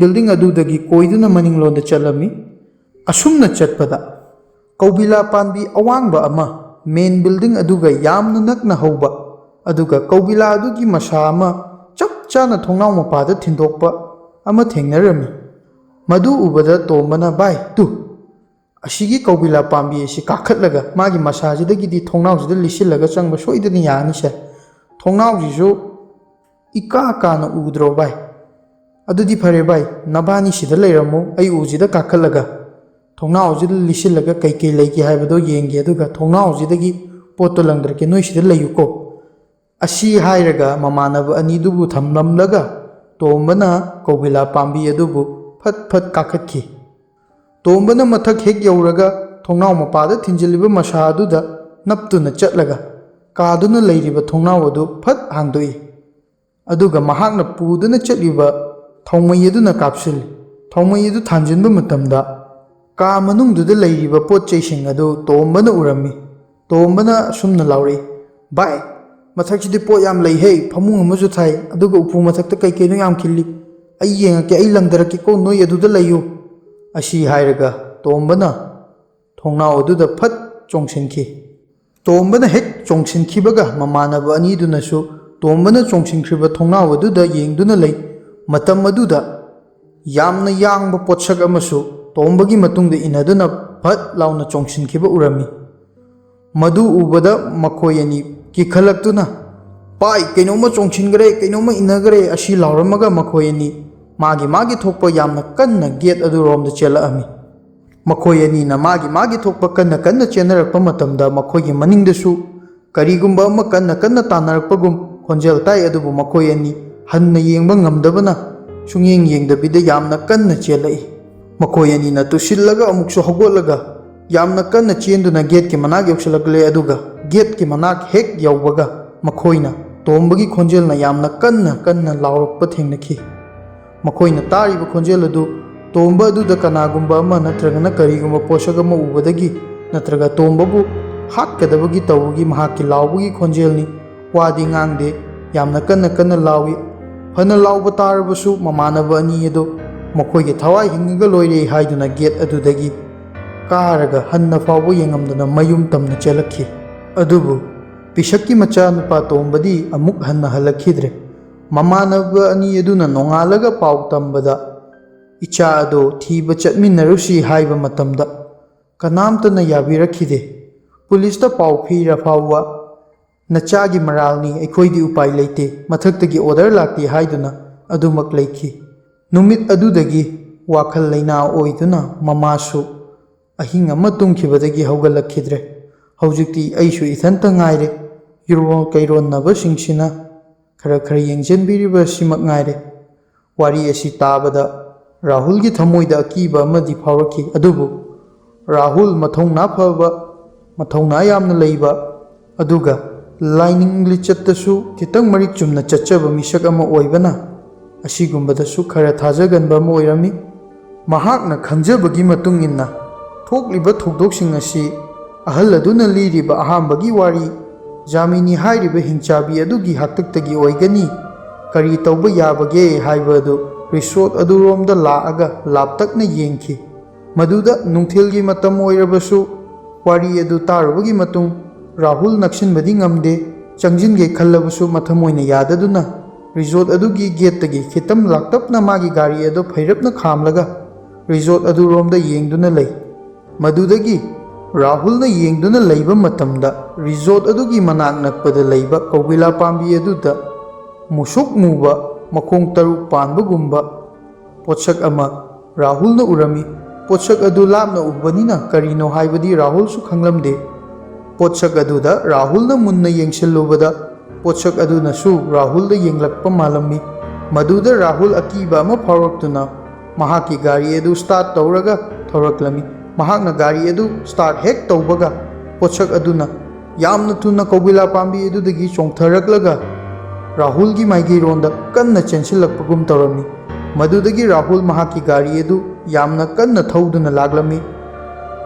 [SPEAKER 1] ꯕꯤꯜꯗꯤꯡ ꯑꯗꯨꯗꯒꯤ ꯀꯣꯏꯗꯨꯅ ꯃꯅꯤꯡꯂꯣꯝꯗ ꯆꯠꯂꯝꯃꯤ꯫ ꯑꯁꯨꯝꯅ ꯆꯠꯄꯗ ꯀꯧꯕꯤꯂꯥ ꯄꯥꯝꯕꯤ ꯑꯋꯥꯡꯕ ꯑꯃ ꯃꯦꯟ ꯕꯤꯜꯗꯤꯡ ꯑꯗꯨꯒ ꯌꯥꯝꯅ ꯅꯛꯅ ꯍꯧꯕ, ꯑꯗꯨꯒ ꯀꯧꯕꯤꯂꯥ ꯑꯗꯨꯒꯤ ꯃꯁꯥ ꯑꯃ ꯆꯞ ꯆꯥꯅ ꯊꯣꯡꯅꯥꯎ ꯃꯄꯥꯗ ꯊꯤꯟꯗꯣꯛꯄ ꯑꯃ ꯊꯦꯡꯅꯔꯝꯃꯤ꯫ ꯃꯗꯨ ꯎꯕꯗ ꯇꯣꯝꯕꯅ, ꯚꯥꯏ ꯇꯨ, ꯑꯁꯤꯒꯤ ꯀꯧꯕꯤꯂꯥ ꯄꯥꯝꯕꯤ ꯑꯁꯤ ꯀꯥꯈꯠꯂꯒ ꯃꯥꯒꯤ ꯃꯁꯥꯁꯤꯗꯒꯤꯗꯤ ꯊꯣꯡꯅꯥꯎꯁꯤꯗ ꯂꯤꯁꯤꯜꯂꯒ ꯆꯪꯕ ꯁꯣꯏꯗꯅ ꯌꯥꯅꯤꯁꯦ, ꯊꯣꯡꯅꯥꯎꯁꯤꯁꯨ ꯏꯀꯥ ꯀꯥꯅ ꯎꯗ꯭ꯔꯣ ꯚꯥꯏ? ꯑꯗꯨꯗꯤ ꯐꯔꯦ ꯚꯥꯏ, ꯅꯕꯥꯅꯤ ꯁꯤꯗ ꯂꯩꯔꯝꯃꯨ, ꯑꯩ ꯎꯁꯤꯗ ꯀꯥꯈꯠꯂꯒ ꯊꯣꯡꯅꯥꯎꯁꯤꯗ ꯂꯤꯁꯤꯜꯂꯒ ꯀꯩꯀꯩ ꯂꯩꯒꯦ ꯍꯥꯏꯕꯗꯣ ꯌꯦꯡꯒꯦ, ꯑꯗꯨꯒ ꯊꯣꯡꯅꯥꯎꯁꯤꯗꯒꯤ ꯄꯣꯠꯇꯣ ꯂꯪꯗ꯭ꯔꯛꯀꯦ, ꯅꯣꯏ ꯁꯤꯗ ꯂꯩꯌꯨꯀꯣ꯫ ꯑꯁꯤ ꯍꯥꯏꯔꯒ ꯃꯃꯥꯟꯅꯕ ꯑꯅꯤꯗꯨꯕꯨ ꯊꯝꯂꯝꯂꯒ ꯇꯣꯝꯕꯅ ꯀꯧꯕꯤꯂꯥ ꯄꯥꯝꯕꯤ ꯑꯗꯨꯕꯨ ꯐꯠ ꯐꯠ ꯀꯥꯈꯠꯈꯤ꯫ ꯇꯣꯝꯕꯅ ꯃꯊꯛ ꯍꯦꯛ ꯌꯧꯔꯒ ꯊꯣꯡꯅꯥꯎ ꯃꯄꯥꯗ ꯊꯤꯟꯖꯤꯜꯂꯤꯕ ꯃꯁꯥ ꯑꯗꯨꯗ ꯅꯞꯇꯨꯅ ꯆꯠꯂꯒ ꯀꯥꯗꯨꯅ ꯂꯩꯔꯤꯕ ꯊꯣꯡꯅꯥꯎ ꯑꯗꯨ ꯐꯠ ꯍꯥꯡꯗꯣꯛꯏ, ꯑꯗꯨꯒ ꯃꯍꯥꯛꯅ ꯄꯨꯗꯨꯅ ꯆꯠꯂꯤꯕ ꯊꯥꯎꯃꯩ ꯑꯗꯨꯅ ꯀꯥꯞꯁꯤꯜꯂꯤ꯫ ꯊꯥꯎꯃꯩ ꯑꯗꯨ ꯊꯥꯟꯖꯤꯟꯕ ꯃꯇꯝꯗ ꯀꯥ ꯃꯅꯨꯡꯗꯨꯗ ꯂꯩꯔꯤꯕ ꯄꯣꯠ ꯆꯩꯁꯤꯡ ꯑꯗꯨ ꯇꯣꯝꯕꯅ ꯎꯔꯝꯃꯤ꯫ ꯇꯣꯝꯕꯅ ꯑꯁꯨꯝꯅ ꯂꯥꯎꯔꯛꯏ, ꯚꯥꯏ, ꯃꯊꯛꯁꯤꯗꯤ ꯄꯣꯠ ꯌꯥꯝ ꯂꯩꯍꯦ, ꯐꯃꯨꯡ ꯑꯃꯁꯨ ꯊꯥꯏ, ꯑꯗꯨꯒ ꯎꯄꯨ ꯃꯊꯛꯇ ꯀꯩꯀꯩꯅꯣ ꯌꯥꯝ ꯈꯤꯜꯂꯤ, ꯑꯩ ꯌꯦꯡꯉꯛꯀꯦ, ꯑꯩ ꯂꯪꯗꯔꯛꯀꯦꯀꯣ, ꯅꯣꯏ ꯑꯗꯨꯗ ꯂꯩꯌꯨ꯫ ꯑꯁꯤ ꯍꯥꯏꯔꯒ ꯇꯣꯝꯕꯅ ꯊꯣꯡꯅꯥꯎ ꯑꯗꯨꯗ ꯐꯠ ꯆꯣꯡꯁꯤꯟꯈꯤ꯫ ꯇꯣꯝꯕꯅ ꯍꯦꯛ ꯆꯣꯡꯁꯤꯟꯈꯤꯕꯒ ꯃꯃꯥꯟꯅꯕ ꯑꯅꯤꯗꯨꯅꯁꯨ ꯇꯣꯝꯕꯅ ꯆꯣꯡꯁꯤꯟꯈ꯭ꯔꯤꯕ ꯊꯣꯡꯅꯥꯎ ꯑꯗꯨꯗ ꯌꯦꯡꯗꯨꯅ ꯂꯩ꯫ ꯃꯇꯝ ꯑꯗꯨꯗ ꯌꯥꯝꯅ ꯌꯥꯡꯕ ꯄꯣꯠꯁꯛ ꯑꯃꯁꯨ ꯇꯣꯝꯕꯒꯤ ꯃꯇꯨꯡꯗ ꯏꯟꯅꯗꯨꯅ ꯐꯠ ꯂꯥꯎꯅ ꯆꯣꯡꯁꯤꯟꯈꯤꯕ ꯎꯔꯝꯃꯤ꯫ ꯃꯗꯨ ꯎꯕꯗ ꯃꯈꯣꯏ ꯑꯅꯤ ꯀꯤꯈꯠꯂꯛꯇꯨꯅ, ꯚꯥꯏ, ꯀꯩꯅꯣꯝꯃ ꯆꯣꯡꯁꯤꯟꯈ꯭ꯔꯦ, ꯀꯩꯅꯣꯝꯃ ꯏꯟꯅꯈ꯭ꯔꯦ ꯑꯁꯤ ꯂꯥꯎꯔꯝꯃꯒ ꯃꯈꯣꯏ ꯑꯅꯤ ꯃꯥꯒꯤ ꯊꯣꯛꯄ ꯌꯥꯝꯅ ꯀꯟꯅ ꯒꯦꯠ ꯑꯗꯨꯔꯣꯝꯗ ꯆꯦꯜꯂꯛꯑꯝꯃꯤ꯫ ꯃꯈꯣꯏ ꯑꯅꯤꯅ ꯃꯥꯒꯤ ꯊꯣꯛꯄ ꯀꯟꯅ ꯆꯦꯟꯅꯔꯛꯄ ꯃꯇꯝꯗ ꯃꯈꯣꯏꯒꯤ ꯃꯅꯤꯡꯗꯁꯨ ꯀꯔꯤꯒꯨꯝꯕ ꯑꯃ ꯀꯟꯅ ꯇꯥꯟꯅꯔꯛꯄꯒꯨꯝ ꯈꯣꯟꯖꯦꯜ ꯇꯥꯏ, ꯑꯗꯨꯕు ꯃꯈꯣꯏ ꯑꯅꯤ ꯍꯟꯅ ꯌꯦꯡꯕ ꯉꯝꯗꯕꯅ ꯁꯨꯡꯌꯦꯡ ꯌꯦꯡꯗꯕꯤꯗ ꯌꯥꯝꯅ ꯀꯟꯅ ꯆꯦꯜꯂꯛꯏ꯫ ꯃꯈꯣꯏ ꯑꯅꯤꯅ ꯇꯨꯁꯤꯜꯂꯒ ꯑꯃꯨꯛꯁꯨ ꯍꯧꯒꯠꯂꯒ ꯌꯥꯝꯅ ꯀꯟꯅ ꯆꯦꯟꯗꯨꯅ ꯒꯦꯠꯀꯤ ꯃꯅꯥꯛ ꯌꯧꯁꯤꯜꯂꯛꯂꯦ, ꯑꯗꯨꯒ ꯒꯦꯠꯀꯤ ꯃꯅꯥꯛ ꯍꯦꯛ ꯌꯧꯕꯒ ꯃꯈꯣꯏꯅ ꯇꯣꯝꯕꯒꯤ ꯈꯣꯟꯖꯦꯜꯅ ꯌꯥꯝꯅ ꯀꯟꯅ ꯂꯥꯎꯔꯛꯄ ꯊꯦꯡꯅꯈꯤ꯫ ꯃꯈꯣꯏꯅ ꯇꯥꯔꯤꯕ ꯈꯣꯟꯖꯦꯜ ꯑꯗꯨ ꯇꯣꯝꯕ ꯑꯗꯨꯗ ꯀꯅꯥꯒꯨꯝꯕ ꯑꯃ ꯅꯠꯇ꯭ꯔꯒꯅ ꯀꯔꯤꯒꯨꯝꯕ ꯄꯣꯠꯁꯛ ꯑꯃ ꯎꯕꯗꯒꯤ ꯅꯠꯇ꯭ꯔꯒ ꯇꯣꯝꯕꯕꯨ ꯍꯥꯠꯀꯗꯕꯒꯤ ꯇꯧꯕꯒꯤ ꯃꯍꯥꯛꯀꯤ ꯂꯥꯎꯕꯒꯤ ꯈꯣꯟꯖꯦꯜꯅꯤ꯫ ꯋꯥꯗꯤ ꯉꯥꯡꯗꯦ, ꯌꯥꯝꯅ ꯀꯟꯅ ꯂꯥꯎꯏ꯫ ꯐꯅ ꯂꯥꯎꯕ ꯇꯥꯔꯕꯁꯨ ꯃꯃꯥꯟꯅꯕ ꯑꯅꯤ ꯑꯗꯨ ꯃꯈꯣꯏꯒꯤ ꯊꯋꯥꯏ ꯍꯤꯡꯉꯒ ꯂꯣꯏꯔꯦ ꯍꯥꯏꯗꯨꯅ ꯒꯦꯠ ꯑꯗꯨꯗꯒꯤ ꯀꯥꯔꯒ ꯍꯟꯅ ꯐꯥꯎꯕ ꯌꯦꯡꯉꯝꯗꯅ ꯃꯌꯨꯝ ꯇꯝꯅ ꯆꯦꯜꯂꯛꯈꯤ꯫ ꯑꯗꯨꯕꯨ ꯄꯤꯁꯛꯀꯤ ꯃꯆꯥꯅꯨꯄꯥ ꯇꯣꯝꯕꯗꯤ ꯑꯃꯨꯛ ꯍꯟꯅ ꯍꯜꯂꯛꯈꯤꯗ꯭ꯔꯦ꯫ ꯃꯃꯥꯟꯅꯕ ꯑꯅꯤ ꯑꯗꯨꯅ ꯅꯣꯡꯉꯥꯜꯂꯒ ꯄꯥꯎ ꯇꯝꯕꯗ ꯏꯆꯥ ꯑꯗꯨ ꯊꯤꯕ ꯆꯠꯃꯤꯟꯅꯔꯨꯁꯤ ꯍꯥꯏꯕ ꯃꯇꯝꯗ ꯀꯅꯥꯝꯇꯅ ꯌꯥꯕꯤꯔꯛꯈꯤꯗꯦ꯫ ꯄꯨꯂꯤꯁꯇ ꯄꯥꯎ ꯄꯤꯔ ꯐꯥꯎꯕ ꯅꯆꯥꯒꯤ ꯃꯔꯥꯜꯅꯤ, ꯑꯩꯈꯣꯏꯗꯤ ꯎꯄꯥꯏ ꯂꯩꯇꯦ, ꯃꯊꯛꯇꯒꯤ ꯑꯣꯔꯗꯔ ꯂꯥꯛꯇꯦ ꯍꯥꯏꯗꯨꯅ ꯑꯗꯨꯃꯛ ꯂꯩꯈꯤ꯫ ꯅꯨꯃꯤꯠ ꯑꯗꯨꯗꯒꯤ ꯋꯥꯈꯜ ꯂꯩꯅꯥ ꯑꯣꯏꯗꯨꯅ ꯃꯃꯥꯁꯨ ꯑꯍꯤꯡ ꯑꯃ ꯇꯨꯝꯈꯤꯕꯗꯒꯤ ꯍꯧꯒꯠꯂꯛꯈꯤꯗ꯭ꯔꯦ꯫ ꯍꯧꯖꯤꯛꯇꯤ ꯑꯩꯁꯨ ꯏꯊꯟꯇ ꯉꯥꯏꯔꯦ꯫ ꯌꯨꯔꯣꯜ ꯀꯩꯔꯣꯟꯅꯕꯁꯤꯡꯁꯤꯅ ꯈꯔ ꯈꯔ ꯌꯦꯡꯁꯤꯟꯕꯤꯔꯤꯕ ꯑꯁꯤꯃꯛ ꯉꯥꯏꯔꯦ꯫ ꯋꯥꯔꯤ ꯑꯁꯤ ꯇꯥꯕꯗ ꯔꯥꯍꯨꯜꯒꯤ ꯊꯃꯣꯏꯗ ꯑꯀꯤꯕ ꯑꯃꯗꯤ ꯐꯥꯎꯔꯛꯈꯤ꯫ ꯑꯗꯨꯕꯨ ꯔꯥꯍꯨꯜ ꯃꯊꯧꯅꯥ ꯐꯕ, ꯃꯊꯧꯅꯥ ꯌꯥꯝꯅ ꯂꯩꯕ, ꯑꯗꯨꯒ ꯂꯥꯏꯅꯤꯡ ꯂꯤꯆꯠꯇꯁꯨ ꯈꯤꯇꯪ ꯃꯔꯤꯛ ꯆꯨꯝꯅ ꯆꯠꯆꯕ ꯃꯤꯁꯛ ꯑꯃ ꯑꯣꯏꯕꯅ ꯑꯁꯤꯒꯨꯝꯕꯗꯁꯨ ꯈꯔ ꯊꯥꯖꯒꯟꯕ ꯑꯃ ꯑꯣꯏꯔꯝꯃꯤ꯫ ꯃꯍꯥꯛꯅ ꯈꯪꯖꯕꯒꯤ ꯃꯇꯨꯡ ꯏꯟꯅ ꯊꯣꯛꯂꯤꯕ ꯊꯧꯗꯣꯛꯁꯤꯡ ꯑꯁꯤ ꯑꯍꯜ ꯑꯗꯨꯅ ꯂꯤꯔꯤꯕ ꯑꯍꯥꯟꯕꯒꯤ ꯋꯥꯔꯤ ꯖꯥꯃꯤꯅꯤ ꯍꯥꯏꯔꯤꯕ ꯍꯤꯡꯆꯥꯕꯤ ꯑꯗꯨꯒꯤ ꯍꯥꯛꯇꯛꯇꯒꯤ ꯑꯣꯏꯒꯅꯤ꯫ ꯀꯔꯤ ꯇꯧꯕ ꯌꯥꯕꯒꯦ ꯍꯥꯏꯕ ꯑꯗꯨ ꯔꯤꯁꯣꯔꯠ ꯑꯗꯨꯔꯣꯝꯗ ꯂꯥꯛꯑꯒ ꯂꯥꯞꯇꯛꯅ ꯌꯦꯡꯈꯤ꯫ ꯃꯗꯨꯗ ꯅꯨꯡꯊꯤꯜꯒꯤ ꯃꯇꯝ ꯑꯣꯏꯔꯕꯁꯨ ꯋꯥꯔꯤ ꯑꯗꯨ ꯇꯥꯔꯨꯕꯒꯤ ꯃꯇꯨꯡ ꯔꯥꯍꯨꯜ ꯅꯛꯁꯤꯟꯕꯗꯤ ꯉꯝꯗꯦ꯫ ꯆꯪꯁꯤꯟꯒꯦ ꯈꯜꯂꯕꯁꯨ ꯃꯊꯃꯣꯏꯅ ꯌꯥꯗꯗꯨꯅ ꯔꯤꯁꯣꯔꯠ ꯑꯗꯨꯒꯤ ꯒꯦꯠꯇꯒꯤ ꯈꯤꯇꯪ ꯂꯥꯛꯇꯞꯅ ꯃꯥꯒꯤ ꯒꯥꯔꯤ ꯑꯗꯨ ꯐꯩꯔꯞꯅ ꯈꯥꯝꯂꯒ ꯔꯤꯁꯣꯔꯠ ꯑꯗꯨꯔꯣꯝꯗ ꯌꯦꯡꯗꯨꯅ ꯂꯩ꯫ ꯃꯗꯨꯗꯒꯤ ꯔꯥꯍꯨꯜꯅ ꯌꯦꯡꯗꯨꯅ ꯂꯩꯕ ꯃꯇꯝꯗ ꯔꯤꯁꯣꯔꯠ ꯑꯗꯨꯒꯤ ꯃꯅꯥꯛ ꯅꯛꯄꯗ ꯂꯩꯕ ꯀꯧꯕꯤꯂꯥ ꯄꯥꯝꯕꯤ ꯑꯗꯨꯗ ꯃꯨꯁꯨꯛ ꯃꯨꯕ ꯃꯈꯣꯡ 6 ꯄꯥꯟꯕꯒꯨꯝꯕ ꯄꯣꯠꯁꯛ ꯑꯃ ꯔꯥꯍꯨꯜꯅ ꯎꯔꯝꯃꯤ꯫ ꯄꯣꯠꯁꯛ ꯑꯗꯨ ꯂꯥꯞꯅ ꯎꯕꯅꯤꯅ ꯀꯔꯤꯅꯣ ꯍꯥꯏꯕꯗꯤ ꯔꯥꯍꯨꯜꯁꯨ ꯈꯪꯂꯝꯗꯦ꯫ ꯄꯣꯠꯁꯛ ꯑꯗꯨꯗ ꯔꯥꯍꯨꯜꯅ ꯃꯨꯟꯅ ꯌꯦꯡꯁꯤꯜꯂꯨꯕꯗ ꯄꯣꯠꯁꯛ ꯑꯗꯨꯅꯁꯨ ꯔꯥꯍꯨꯜꯗ ꯌꯦꯡꯂꯛꯄ ꯃꯥꯜꯂꯝꯃꯤ꯫ ꯃꯗꯨꯗ ꯔꯥꯍꯨꯜ ꯑꯀꯤꯕ ꯑꯃ ꯐꯥꯎꯔꯛꯇꯨꯅ ꯃꯍꯥꯛꯀꯤ ꯒꯥꯔꯤ ꯑꯗꯨ ꯁ꯭ꯇꯥꯔꯠ ꯇꯧꯔꯒ ꯊꯧꯔꯛꯂꯝꯃꯤ꯫ ꯃꯍꯥꯛꯅ ꯒꯥꯔꯤ ꯑꯗꯨ ꯁ꯭ꯇꯥꯔꯠ ꯍꯦꯛ ꯇꯧꯕꯒ ꯄꯣꯠꯁꯛ ꯑꯗꯨꯅ ꯌꯥꯝꯅ ꯊꯨꯅ ꯀꯧꯕꯤꯂꯥ ꯄꯥꯝꯕꯤ ꯑꯗꯨꯗꯒꯤ ꯆꯣꯡꯊꯔꯛꯂꯒ ꯔꯥꯍꯨꯜꯒꯤ ꯃꯥꯏꯀꯩꯔꯣꯝꯗ ꯀꯟꯅ ꯆꯦꯟꯁꯤꯜꯂꯛꯄꯒꯨꯝ ꯇꯧꯔꯝꯃꯤ꯫ ꯃꯗꯨꯗꯒꯤ ꯔꯥꯍꯨꯜ ꯃꯍꯥꯛꯀꯤ ꯒꯥꯔꯤ ꯑꯗꯨ ꯌꯥꯝꯅ ꯀꯟꯅ ꯊꯧꯗꯨꯅ ꯂꯥꯛꯂꯝꯃꯤ꯫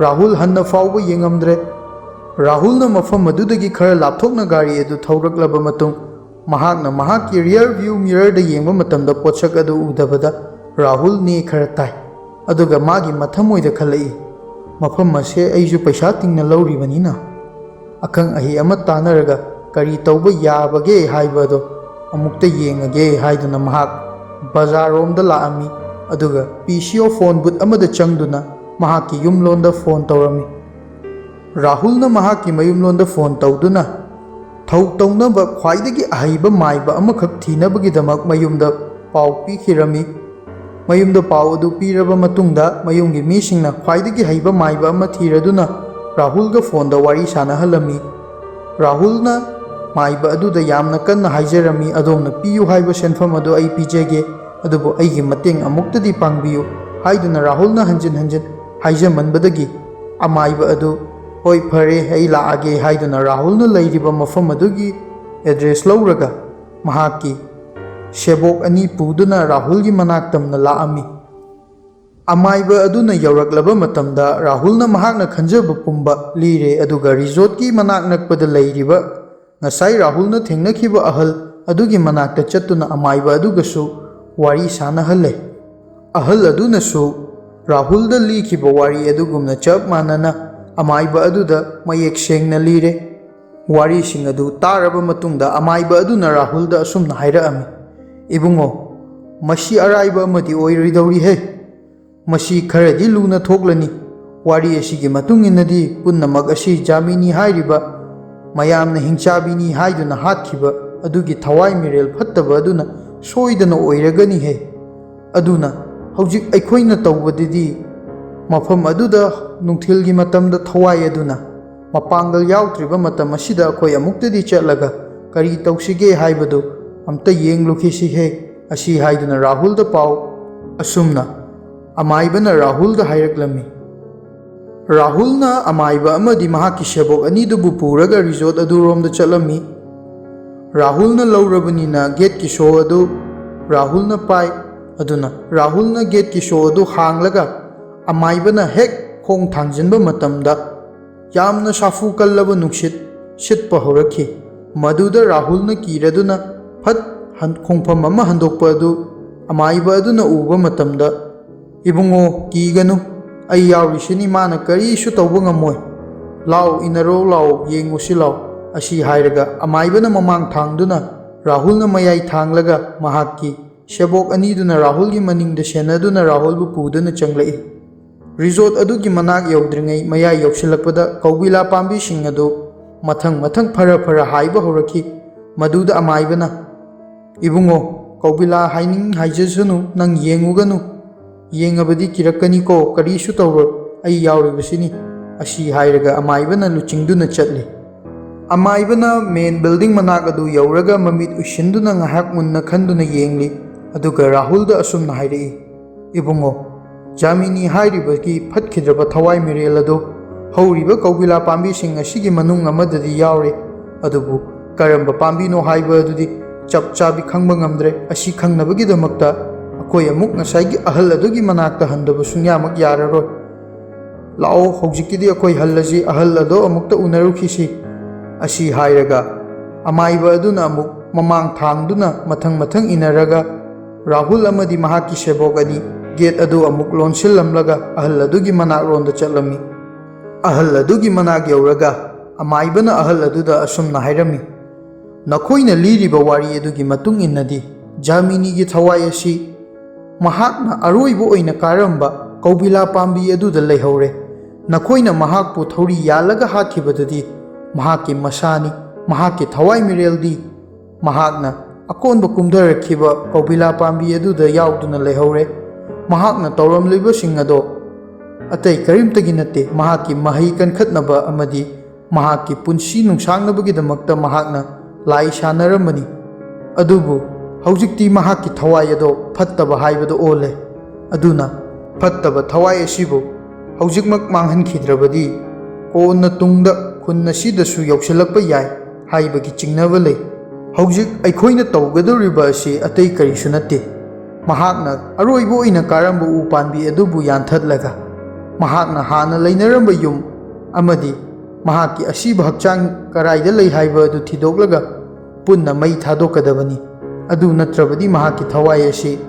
[SPEAKER 1] ꯔꯥꯍꯨꯜ ꯍꯟꯅ ꯐꯥꯎꯕ ꯌꯦꯡꯉꯝꯗ꯭ꯔꯦ꯫ ꯔꯥꯍꯨꯜꯅ ꯃꯐꯝ ꯑꯗꯨꯗꯒꯤ ꯈꯔ ꯂꯥꯞꯊꯣꯛꯅ ꯒꯥꯔꯤ ꯑꯗꯨ ꯊꯧꯔꯛꯂꯕ ꯃꯇꯨꯡ ꯃꯍꯥꯛꯅ ꯃꯍꯥꯛꯀꯤ ꯔꯤꯌꯔ ꯚ꯭ꯌꯨ ꯃꯤꯔꯔꯗ ꯌꯦꯡꯕ ꯃꯇꯝꯗ ꯄꯣꯠꯁꯛ ꯑꯗꯨ ꯎꯗꯕꯗ ꯔꯥꯍꯨꯜ ꯅꯦ ꯈꯔ ꯇꯥꯏ꯫ ꯑꯗꯨꯒ ꯃꯥꯒꯤ ꯃꯊꯃꯣꯏꯗ ꯈꯜꯂꯛꯏ, ꯃꯐꯝ ꯑꯁꯦ ꯑꯩꯁꯨ ꯄꯩꯁꯥ ꯇꯤꯡꯅ ꯂꯧꯔꯤꯕꯅꯤꯅ ꯑꯈꯪ ꯑꯍꯩ ꯑꯃ ꯇꯥꯟꯅꯔꯒ ꯀꯔꯤ ꯇꯧꯕ ꯌꯥꯕꯒꯦ ꯍꯥꯏꯕꯗꯣ ꯑꯃꯨꯛꯇ ꯌꯦꯡꯉꯒꯦ ꯍꯥꯏꯗꯨꯅ ꯃꯍꯥꯛ ꯕꯖꯥꯔꯔꯣꯝꯗ ꯂꯥꯛꯑꯝꯃꯤ꯫ ꯑꯗꯨꯒ PCO ꯐꯣꯟ ꯕꯨꯠ ꯑꯃꯗ ꯆꯪꯗꯨꯅ ꯃꯍꯥꯛꯀꯤ ꯌꯨꯝꯂꯣꯟꯗ ꯐꯣꯟ ꯇꯧꯔꯝꯃꯤ꯫ ꯔꯥꯍꯨꯜꯅ ꯃꯍꯥꯛꯀꯤ ꯃꯌꯨꯝꯂꯣꯟꯗ ꯐꯣꯟ ꯇꯧꯗꯨꯅ ꯊꯧ ꯇꯧꯅꯕ ꯈ꯭ꯋꯥꯏꯗꯒꯤ ꯑꯍꯩꯕ ꯃꯥꯏꯕ ꯑꯃꯈꯛ ꯊꯤꯅꯕꯒꯤꯗꯃꯛ ꯃꯌꯨꯝꯗ ꯄꯥꯎ ꯄꯤꯈꯤꯔꯝꯃꯤ꯫ ꯃꯌꯨꯝꯗ ꯄꯥꯎ ꯑꯗꯨ ꯄꯤꯔꯕ ꯃꯇꯨꯡꯗ ꯃꯌꯨꯝꯒꯤ ꯃꯤꯁꯤꯡꯅ ꯈ꯭ꯋꯥꯏꯗꯒꯤ ꯍꯩꯕ ꯃꯥꯏꯕ ꯑꯃ ꯊꯤꯔꯗꯨꯅ ꯔꯥꯍꯨꯜꯒ ꯐꯣꯟꯗ ꯋꯥꯔꯤ ꯁꯥꯅꯍꯜꯂꯝꯃꯤ꯫ ꯔꯥꯍꯨꯜꯅ ꯃꯥꯏꯕ ꯑꯗꯨꯗ ꯌꯥꯝꯅ ꯀꯟꯅ ꯍꯥꯏꯖꯔꯝꯃꯤ, ꯑꯗꯣꯝꯅ ꯄꯤꯌꯨ ꯍꯥꯏꯕ ꯁꯦꯟꯐꯝ ꯑꯗꯨ ꯑꯩ ꯄꯤꯖꯒꯦ, ꯑꯗꯨꯕꯨ ꯑꯩꯒꯤ ꯃꯇꯦꯡ ꯑꯃꯨꯛꯇꯗꯤ ꯄꯥꯡꯕꯤꯌꯨ ꯍꯥꯏꯗꯨꯅ ꯔꯥꯍꯨꯜꯅ ꯍꯟꯖꯤꯟ ꯍꯟꯖꯤꯟ ꯍꯥꯏꯖꯃꯟꯕꯗꯒꯤ ꯑꯃꯥꯏꯕ ꯑꯗꯨ ꯍꯣꯏ ꯐꯔꯦ ꯑꯩ ꯂꯥꯛꯑꯒꯦ ꯍꯥꯏꯗꯨꯅ ꯔꯥꯍꯨꯜꯅ ꯂꯩꯔꯤꯕ ꯃꯐꯝ ꯑꯗꯨꯒꯤ ꯑꯦꯗ꯭ꯔꯦꯁ ꯂꯧꯔꯒ ꯃꯍꯥꯛꯀꯤ ꯁꯦꯕꯣꯛ 2 ꯄꯨꯗꯨꯅ ꯔꯥꯍꯨꯜꯒꯤ ꯃꯅꯥꯛꯇꯝꯅ ꯂꯥꯛꯑꯝꯃꯤ꯫ ꯑꯃꯥꯏꯕ ꯑꯗꯨꯅ ꯌꯧꯔꯛꯂꯕ ꯃꯇꯝꯗ ꯔꯥꯍꯨꯜꯅ ꯃꯍꯥꯛꯅ ꯈꯟꯖꯕ ꯄꯨꯝꯕ ꯂꯤꯔꯦ꯫ ꯑꯗꯨꯒ ꯔꯤꯁꯣꯔꯠꯀꯤ ꯃꯅꯥꯛ ꯅꯛꯄꯗ ꯂꯩꯔꯤꯕ ꯉꯁꯥꯏ ꯔꯥꯍꯨꯜꯅ ꯊꯦꯡꯅꯈꯤꯕ ꯑꯍꯜ ꯑꯗꯨꯒꯤ ꯃꯅꯥꯛꯇ ꯆꯠꯇꯨꯅ ꯑꯃꯥꯏꯕ ꯑꯗꯨꯒꯁꯨ ꯋꯥꯔꯤ ꯁꯥꯅꯍꯜꯂꯦ꯫ ꯑꯍꯜ ꯑꯗꯨꯅꯁꯨ ꯔꯥꯍꯨꯜꯗ ꯂꯤꯈꯤꯕ ꯋꯥꯔꯤ ꯑꯗꯨꯒꯨꯝꯅ ꯆꯞ ꯃꯥꯟꯅꯅ ꯑꯃꯥꯏꯕ ꯑꯗꯨꯗ ꯃꯌꯦꯛ ꯁꯦꯡꯅ ꯂꯤꯔꯦ꯫ ꯋꯥꯔꯤꯁꯤꯡ ꯑꯗꯨ ꯇꯥꯔꯕ ꯃꯇꯨꯡꯗ ꯑꯃꯥꯏꯕ ꯑꯗꯨꯅ ꯔꯥꯍꯨꯜꯗ ꯑꯁꯨꯝꯅ ꯍꯥꯏꯔꯛꯑꯝꯃꯤ, ꯏꯕꯨꯡꯉꯣ, ꯃꯁꯤ ꯑꯔꯥꯏꯕ ꯑꯃꯗꯤ ꯑꯣꯏꯔꯣꯏꯗꯧꯔꯤꯍꯦ, ꯃꯁꯤ ꯈꯔꯗꯤ ꯂꯨꯅ ꯊꯣꯛꯂꯅꯤ꯫ ꯋꯥꯔꯤ ꯑꯁꯤꯒꯤ ꯃꯇꯨꯡ ꯏꯟꯅꯗꯤ ꯄꯨꯝꯅꯃꯛ ꯑꯁꯤ ꯖꯥꯃꯤꯅꯤ ꯍꯥꯏꯔꯤꯕ ꯃꯌꯥꯝꯅ ꯍꯤꯡꯆꯥꯕꯤꯅꯤ ꯍꯥꯏꯗꯨꯅ ꯍꯥꯠꯈꯤꯕ ꯑꯗꯨꯒꯤ ꯊꯋꯥꯏ ꯃꯤꯔꯦꯜ ꯐꯠꯇꯕ ꯑꯗꯨꯅ ꯁꯣꯏꯗꯅ ꯑꯣꯏꯔꯒꯅꯤꯍꯦ꯫ ꯑꯗꯨꯅ ꯍꯧꯖꯤꯛ ꯑꯩꯈꯣꯏꯅ ꯇꯧꯕꯗꯨꯗꯤ ꯃꯐꯝ ꯑꯗꯨꯗ ꯅꯨꯡꯊꯤꯜꯒꯤ ꯃꯇꯝꯗ ꯊꯋꯥꯏ ꯑꯗꯨꯅ ꯃꯄꯥꯡꯒꯜ ꯌꯥꯎꯗ꯭ꯔꯤꯕ ꯃꯇꯝ ꯑꯁꯤꯗ ꯑꯩꯈꯣꯏ ꯑꯃꯨꯛꯇꯗꯤ ꯆꯠꯂꯒ ꯀꯔꯤ ꯇꯧꯁꯤꯒꯦ ꯍꯥꯏꯕꯗꯨ ꯑꯝꯇ ꯌꯦꯡꯂꯨꯈꯤꯁꯤꯍꯦ ꯑꯁꯤ ꯍꯥꯏꯗꯨꯅ ꯔꯥꯍꯨꯜꯗ ꯄꯥꯎ ꯑꯁꯨꯝꯅ ꯑꯃꯥꯏꯕꯅ ꯔꯥꯍꯨꯜꯗ ꯍꯥꯏꯔꯛꯂꯝꯃꯤ꯫ ꯔꯥꯍꯨꯜꯅ ꯑꯃꯥꯏꯕ ꯑꯃꯗꯤ ꯃꯍꯥꯛꯀꯤ ꯁꯦꯕꯣꯛ 2ꯗꯨꯕꯨ ꯄꯨꯔꯒ ꯔꯤꯁꯣꯔꯠ ꯑꯗꯨꯔꯣꯝꯗ ꯆꯠꯂꯝꯃꯤ꯫ ꯔꯥꯍꯨꯜꯅ ꯂꯧꯔꯕꯅꯤꯅ ꯒꯦꯠꯀꯤ ꯁꯣ ꯑꯗꯨ ꯔꯥꯍꯨꯜꯅ ꯄꯥꯏ꯫ ꯑꯗꯨꯅ ꯔꯥꯍꯨꯜꯅ ꯒꯦꯠꯀꯤ ꯁꯣ ꯑꯗꯨ ꯍꯥꯡꯂꯒ ꯑꯃꯥꯏꯕꯅ ꯍꯦꯛ ꯈꯣꯡ ꯊꯥꯡꯖꯤꯟꯕ ꯃꯇꯝꯗ ꯌꯥꯝꯅ ꯁꯥꯐꯨ ꯀꯜꯂꯕ ꯅꯨꯡꯁꯤꯠ ꯁꯤꯠꯄ ꯍꯧꯔꯛꯈꯤ꯫ ꯃꯗꯨꯗ ꯔꯥꯍꯨꯜꯅ ꯀꯤꯔꯗꯨꯅ ꯐꯠ ꯈꯣꯡꯐꯝ ꯑꯃ ꯍꯟꯗꯣꯛꯄ ꯑꯗꯨ ꯑꯃꯥꯏꯕ ꯑꯗꯨꯅ ꯎꯕ ꯃꯇꯝꯗ, ꯏꯕꯨꯡꯉꯣ ꯀꯤꯒꯅꯨ, ꯑꯩ ꯌꯥꯎꯔꯤꯁꯤꯅꯤ, ꯃꯥꯅ ꯀꯔꯤꯁꯨ ꯇꯧꯕ ꯉꯝꯃꯣꯏ, ꯂꯥꯎ ꯏꯟꯅꯔꯣ ꯂꯥꯎ ꯌꯦꯡꯉꯨꯁꯤ ꯂꯥꯎ ꯑꯁꯤ ꯍꯥꯏꯔꯒ ꯑꯃꯥꯏꯕꯅ ꯃꯃꯥꯡ ꯊꯥꯡꯗꯨꯅ ꯔꯥꯍꯨꯜꯅ ꯃꯌꯥꯏ ꯊꯥꯡꯂꯒ ꯃꯍꯥꯛꯀꯤ ꯁꯦꯕꯣꯛ 2ꯗꯨꯅ ꯔꯥꯍꯨꯜꯒꯤ ꯃꯅꯤꯡꯗ ꯁꯦꯟꯅꯗꯨꯅ ꯔꯥꯍꯨꯜꯕꯨ ꯄꯨꯗꯨꯅ ꯆꯪꯂꯛꯏ꯫ ꯔꯤꯖꯣꯔꯠ ꯑꯗꯨꯒꯤ ꯃꯅꯥꯛ ꯌꯧꯗ꯭ꯔꯤꯉꯩ ꯃꯌꯥꯏ ꯌꯧꯁꯤꯜꯂꯛꯄꯗ ꯀꯧꯕꯤꯂꯥ ꯄꯥꯝꯕꯤꯁꯤꯡ ꯑꯗꯨ ꯃꯊꯪ ꯐꯔ ꯍꯥꯏꯕ ꯍꯧꯔꯛꯈꯤ꯫ ꯃꯗꯨꯗ ꯑꯃꯥꯏꯕꯅ "ꯏꯕꯨꯡꯉꯣ, ꯀꯧꯕꯤꯂꯥ ꯍꯥꯏꯅꯤꯡ ꯍꯥꯏꯖꯁꯅꯨ, ꯅꯪ ꯌꯦꯡꯉꯨꯒꯅꯨ꯫ ꯌꯦꯡꯉꯕꯗꯤ ꯀꯤꯔꯛꯀꯅꯤꯀꯣ, ꯀꯔꯤꯁꯨ ꯇꯧꯔꯣꯏ, ꯑꯩ ꯌꯥꯎꯔꯤꯕꯁꯤꯅꯤ" ꯑꯁꯤ ꯍꯥꯏꯔꯒ ꯑꯃꯥꯏꯕꯅ ꯂꯨꯆꯤꯡꯗꯨꯅ ꯆꯠꯂꯤ꯫ ꯑꯃꯥꯏꯕꯅ ꯃꯦꯟ ꯕꯤꯜꯗꯤꯡ ꯃꯅꯥꯛ ꯑꯗꯨ ꯌꯧꯔꯒ ꯃꯃꯤꯠ ꯎꯏꯁꯤꯟꯗꯨꯅ ꯉꯥꯏꯍꯥꯛ ꯃꯨꯟꯅ ꯈꯟꯗꯨꯅ ꯌꯦꯡꯂꯤ꯫ ꯑꯗꯨꯒ ꯔꯥꯍꯨꯜꯗ ꯑꯁꯨꯝꯅ ꯍꯥꯏꯔꯛꯏ, "ꯏꯕꯨꯡꯉꯣ, ꯖꯥꯃꯤꯅꯤ ꯍꯥꯏꯔꯤꯕꯒꯤ ꯐꯠꯈꯤꯗ꯭ꯔꯕ ꯊꯋꯥꯏ ꯃꯤꯔꯦꯜ ꯑꯗꯨ ꯍꯧꯔꯤꯕ ꯀꯧꯕꯤꯂꯥ ꯄꯥꯝꯕꯤꯁꯤꯡ ꯑꯁꯤꯒꯤ ꯃꯅꯨꯡ ꯑꯃꯗꯗꯤ ꯌꯥꯎꯔꯤ꯫ ꯑꯗꯨꯕꯨ ꯀꯔꯝꯕ ꯄꯥꯝꯕꯤꯅꯣ ꯍꯥꯏꯕ ꯑꯗꯨꯗꯤ ꯆꯞ ꯆꯥꯕꯤ ꯈꯪꯕ ꯉꯝꯗ꯭ꯔꯦ꯫ ꯑꯁꯤ ꯈꯪꯅꯕꯒꯤꯗꯃꯛꯇ ꯑꯩꯈꯣꯏ ꯑꯃꯨꯛ ꯉꯁꯥꯏꯒꯤ ꯑꯍꯜ ꯑꯗꯨꯒꯤ ꯃꯅꯥꯛꯇ ꯍꯟꯗꯕ ꯁꯨꯡꯌꯥꯃꯛ ꯌꯥꯔꯔꯣꯏ꯫ ꯂꯥꯛꯑꯣ, ꯍꯧꯖꯤꯛꯀꯤꯗꯤ ꯑꯩꯈꯣꯏ ꯍꯜꯂꯁꯤ, ꯑꯍꯜ ꯑꯗꯣ ꯑꯃꯨꯛꯇ ꯎꯅꯔꯨꯈꯤꯁꯤ" ꯑꯁꯤ ꯍꯥꯏꯔꯒ ꯑꯃꯥꯏꯕ ꯑꯗꯨꯅ ꯑꯃꯨꯛ ꯃꯃꯥꯡ ꯊꯥꯡꯗꯨꯅ ꯃꯊꯪ ꯏꯟꯅꯔꯒ ꯔꯥꯍꯨꯜ ꯑꯃꯗꯤ ꯃꯍꯥꯛꯀꯤ ꯁꯦꯕꯣꯛ ꯑꯅꯤ ꯒꯦꯠ ꯑꯗꯨ ꯑꯃꯨꯛ ꯂꯣꯟꯁꯤꯜꯂꯝꯂꯒ ꯑꯍꯜ ꯑꯗꯨꯒꯤ ꯃꯅꯥꯛꯔꯣꯝꯗ ꯆꯠꯂꯝꯃꯤ꯫ ꯑꯍꯜ ꯑꯗꯨꯒꯤ ꯃꯅꯥꯛ ꯌꯧꯔꯒ ꯑꯃꯥꯏꯕꯅ ꯑꯍꯜ ꯑꯗꯨꯗ ꯑꯁꯨꯝꯅ ꯍꯥꯏꯔꯝꯃꯤ, "ꯅꯈꯣꯏꯅ ꯂꯤꯔꯤꯕ ꯋꯥꯔꯤ ꯑꯗꯨꯒꯤ ꯃꯇꯨꯡ ꯏꯟꯅꯗꯤ ꯖꯥꯃꯤꯅꯤꯒꯤ ꯊꯋꯥꯏ ꯑꯁꯤ ꯃꯍꯥꯛꯅ ꯑꯔꯣꯏꯕ ꯑꯣꯏꯅ ꯀꯥꯔꯝꯕ ꯀꯧꯕꯤꯂꯥ ꯄꯥꯝꯕꯤ ꯑꯗꯨꯗ ꯂꯩꯍꯧꯔꯦ꯫ ꯅꯈꯣꯏꯅ ꯃꯍꯥꯛꯄꯨ ꯊꯧꯔꯤ ꯌꯥꯜꯂꯒ ꯍꯥꯠꯈꯤꯕꯗꯨꯗꯤ ꯃꯍꯥꯛꯀꯤ ꯃꯁꯥꯅꯤ, ꯃꯍꯥꯛꯀꯤ ꯊꯋꯥꯏ ꯃꯤꯔꯦꯜꯗꯤ ꯃꯍꯥꯛꯅ ꯑꯀꯣꯟꯕ ꯀꯨꯝꯊꯔꯛꯈꯤꯕ ꯀꯧꯕꯤꯂꯥ ꯄꯥꯝꯕꯤ ꯑꯗꯨꯗ ꯌꯥꯎꯗꯨꯅ ꯂꯩꯍꯧꯔꯦ꯫ ꯃꯍꯥꯛꯅ ꯇꯧꯔꯝꯂꯤꯕꯁꯤꯡ ꯑꯗꯣ ꯑꯇꯩ ꯀꯔꯤꯝꯇꯒꯤ ꯅꯠꯇꯦ, ꯃꯍꯥꯛꯀꯤ ꯃꯍꯩ ꯀꯟꯈꯠꯅꯕ ꯑꯃꯗꯤ ꯃꯍꯥꯛꯀꯤ ꯄꯨꯟꯁꯤ ꯅꯨꯡꯁꯥꯡꯅꯕꯒꯤꯗꯃꯛꯇ ꯃꯍꯥꯛꯅ ꯂꯥꯏ ꯁꯥꯟꯅꯔꯝꯕꯅꯤ꯫ ꯑꯗꯨꯕꯨ ꯍꯧꯖꯤꯛꯇꯤ ꯃꯍꯥꯛꯀꯤ ꯊꯋꯥꯏ ꯑꯗꯣ ꯐꯠꯇꯕ ꯍꯥꯏꯕꯗꯣ ꯑꯣꯜꯂꯦ꯫ ꯑꯗꯨꯅ ꯐꯠꯇꯕ ꯊꯋꯥꯏ ꯑꯁꯤꯕꯨ ꯍꯧꯖꯤꯛꯃꯛ ꯃꯥꯡꯍꯟꯈꯤꯗ꯭ꯔꯕꯗꯤ ꯀꯣꯟꯅ ꯇꯨꯡꯗ ꯈꯨꯟ ꯑꯁꯤꯗꯁꯨ ꯌꯧꯁꯤꯜꯂꯛꯄ ꯌꯥꯏ ꯍꯥꯏꯕꯒꯤ ꯆꯤꯡꯅꯕ ꯂꯩ꯫ ꯍꯧꯖꯤꯛ ꯑꯩꯈꯣꯏꯅ ꯇꯧꯒꯗꯧꯔꯤꯕ ꯑꯁꯤ ꯑꯇꯩ ꯀꯔꯤꯁꯨ ꯅꯠꯇꯦ, ꯃꯍꯥꯛꯅ ꯑꯔꯣꯏꯕ ꯑꯣꯏꯅ ꯀꯥꯔꯝꯕ ꯎ ꯄꯥꯝꯕꯤ ꯑꯗꯨꯕꯨ ꯌꯥꯟꯊꯠꯂꯒ ꯃꯍꯥꯛꯅ ꯍꯥꯟꯅ ꯂꯩꯅꯔꯝꯕ ꯌꯨꯝ ꯑꯃꯗꯤ ꯃꯍꯥꯛꯀꯤ ꯑꯁꯤꯕ ꯍꯛꯆꯥꯡ ꯀꯔꯥꯏꯗ ꯂꯩ ꯍꯥꯏꯕ ꯑꯗꯨ ꯊꯤꯗꯣꯛꯂꯒ ꯄꯨꯟꯅ ꯃꯩ ꯊꯥꯗꯣꯛꯀꯗꯕꯅꯤ꯫ ꯑꯗꯨ ꯅꯠꯇ꯭ꯔꯕꯗꯤ ꯃꯍꯥꯛꯀꯤ ꯊꯋꯥꯏ ꯑꯁꯤ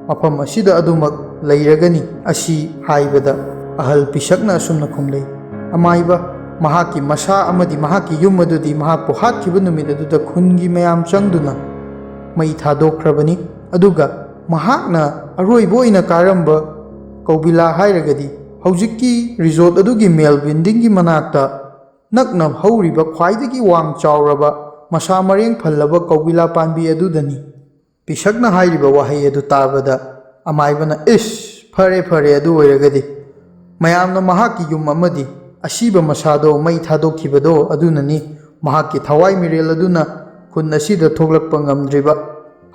[SPEAKER 1] ꯃꯐꯝ ꯑꯁꯤꯗ ꯑꯗꯨꯃꯛ ꯂꯩꯔꯒꯅꯤ" ꯑꯁꯤ ꯍꯥꯏꯕꯗ ꯑꯍꯜ ꯄꯤꯁꯛꯅ ꯑꯁꯨꯝꯅ ꯈꯨꯝꯂꯩ, "ꯑꯃꯥꯏꯕ, ꯃꯍꯥꯛꯀꯤ ꯃꯁꯥ ꯑꯃꯗꯤ ꯃꯍꯥꯛꯀꯤ ꯌꯨꯝ ꯑꯗꯨꯗꯤ ꯃꯍꯥꯛꯄꯨ ꯍꯥꯠꯈꯤꯕ ꯅꯨꯃꯤꯠ ꯑꯗꯨꯗ ꯈꯨꯟꯒꯤ ꯃꯌꯥꯝ ꯆꯪꯗꯨꯅ ꯃꯩ ꯊꯥꯗꯣꯛꯈ꯭ꯔꯕꯅꯤ꯫ ꯑꯗꯨꯒ ꯃꯍꯥꯛꯅ ꯑꯔꯣꯏꯕ ꯑꯣꯏꯅ ꯀꯥꯔꯝꯕ ꯀꯧꯕꯤꯂꯥ ꯍꯥꯏꯔꯒꯗꯤ ꯍꯧꯖꯤꯛꯀꯤ ꯔꯤꯖꯣꯔꯠ ꯑꯗꯨꯒꯤ ꯃꯦꯜ ꯕꯤꯜꯗꯤꯡꯒꯤ ꯃꯅꯥꯛꯇ ꯅꯛꯅ ꯍꯧꯔꯤꯕ ꯈ꯭ꯋꯥꯏꯗꯒꯤ ꯋꯥꯡ ꯆꯥꯎꯔꯕ ꯃꯁꯥ ꯃꯔꯦꯡ ꯐꯜꯂꯕ ꯀꯧꯕꯤꯂꯥ ꯄꯥꯝꯕꯤ ꯑꯗꯨꯗꯅꯤ"꯫ ꯄꯤꯁꯛꯅ ꯍꯥꯏꯔꯤꯕ ꯋꯥꯍꯩ ꯑꯗꯨ ꯇꯥꯕꯗ ꯑꯃꯥꯏꯕꯅ "ꯏꯁ, ꯐꯔꯦ, ꯑꯗꯨ ꯑꯣꯏꯔꯒꯗꯤ ꯃꯌꯥꯝꯅ ꯃꯍꯥꯛꯀꯤ ꯌꯨꯝ ꯑꯃꯗꯤ ꯑꯁꯤꯕ ꯃꯁꯥꯗꯣ ꯃꯩ ꯊꯥꯗꯣꯛꯈꯤꯕꯗꯣ ꯑꯗꯨꯅꯅꯤ ꯃꯍꯥꯛꯀꯤ ꯊꯋꯥꯏ ꯃꯤꯔꯦꯜ ꯑꯗꯨꯅ ꯈꯨꯟ ꯑꯁꯤꯗ ꯊꯣꯛꯂꯛꯄ ꯉꯝꯗ꯭ꯔꯤꯕ꯫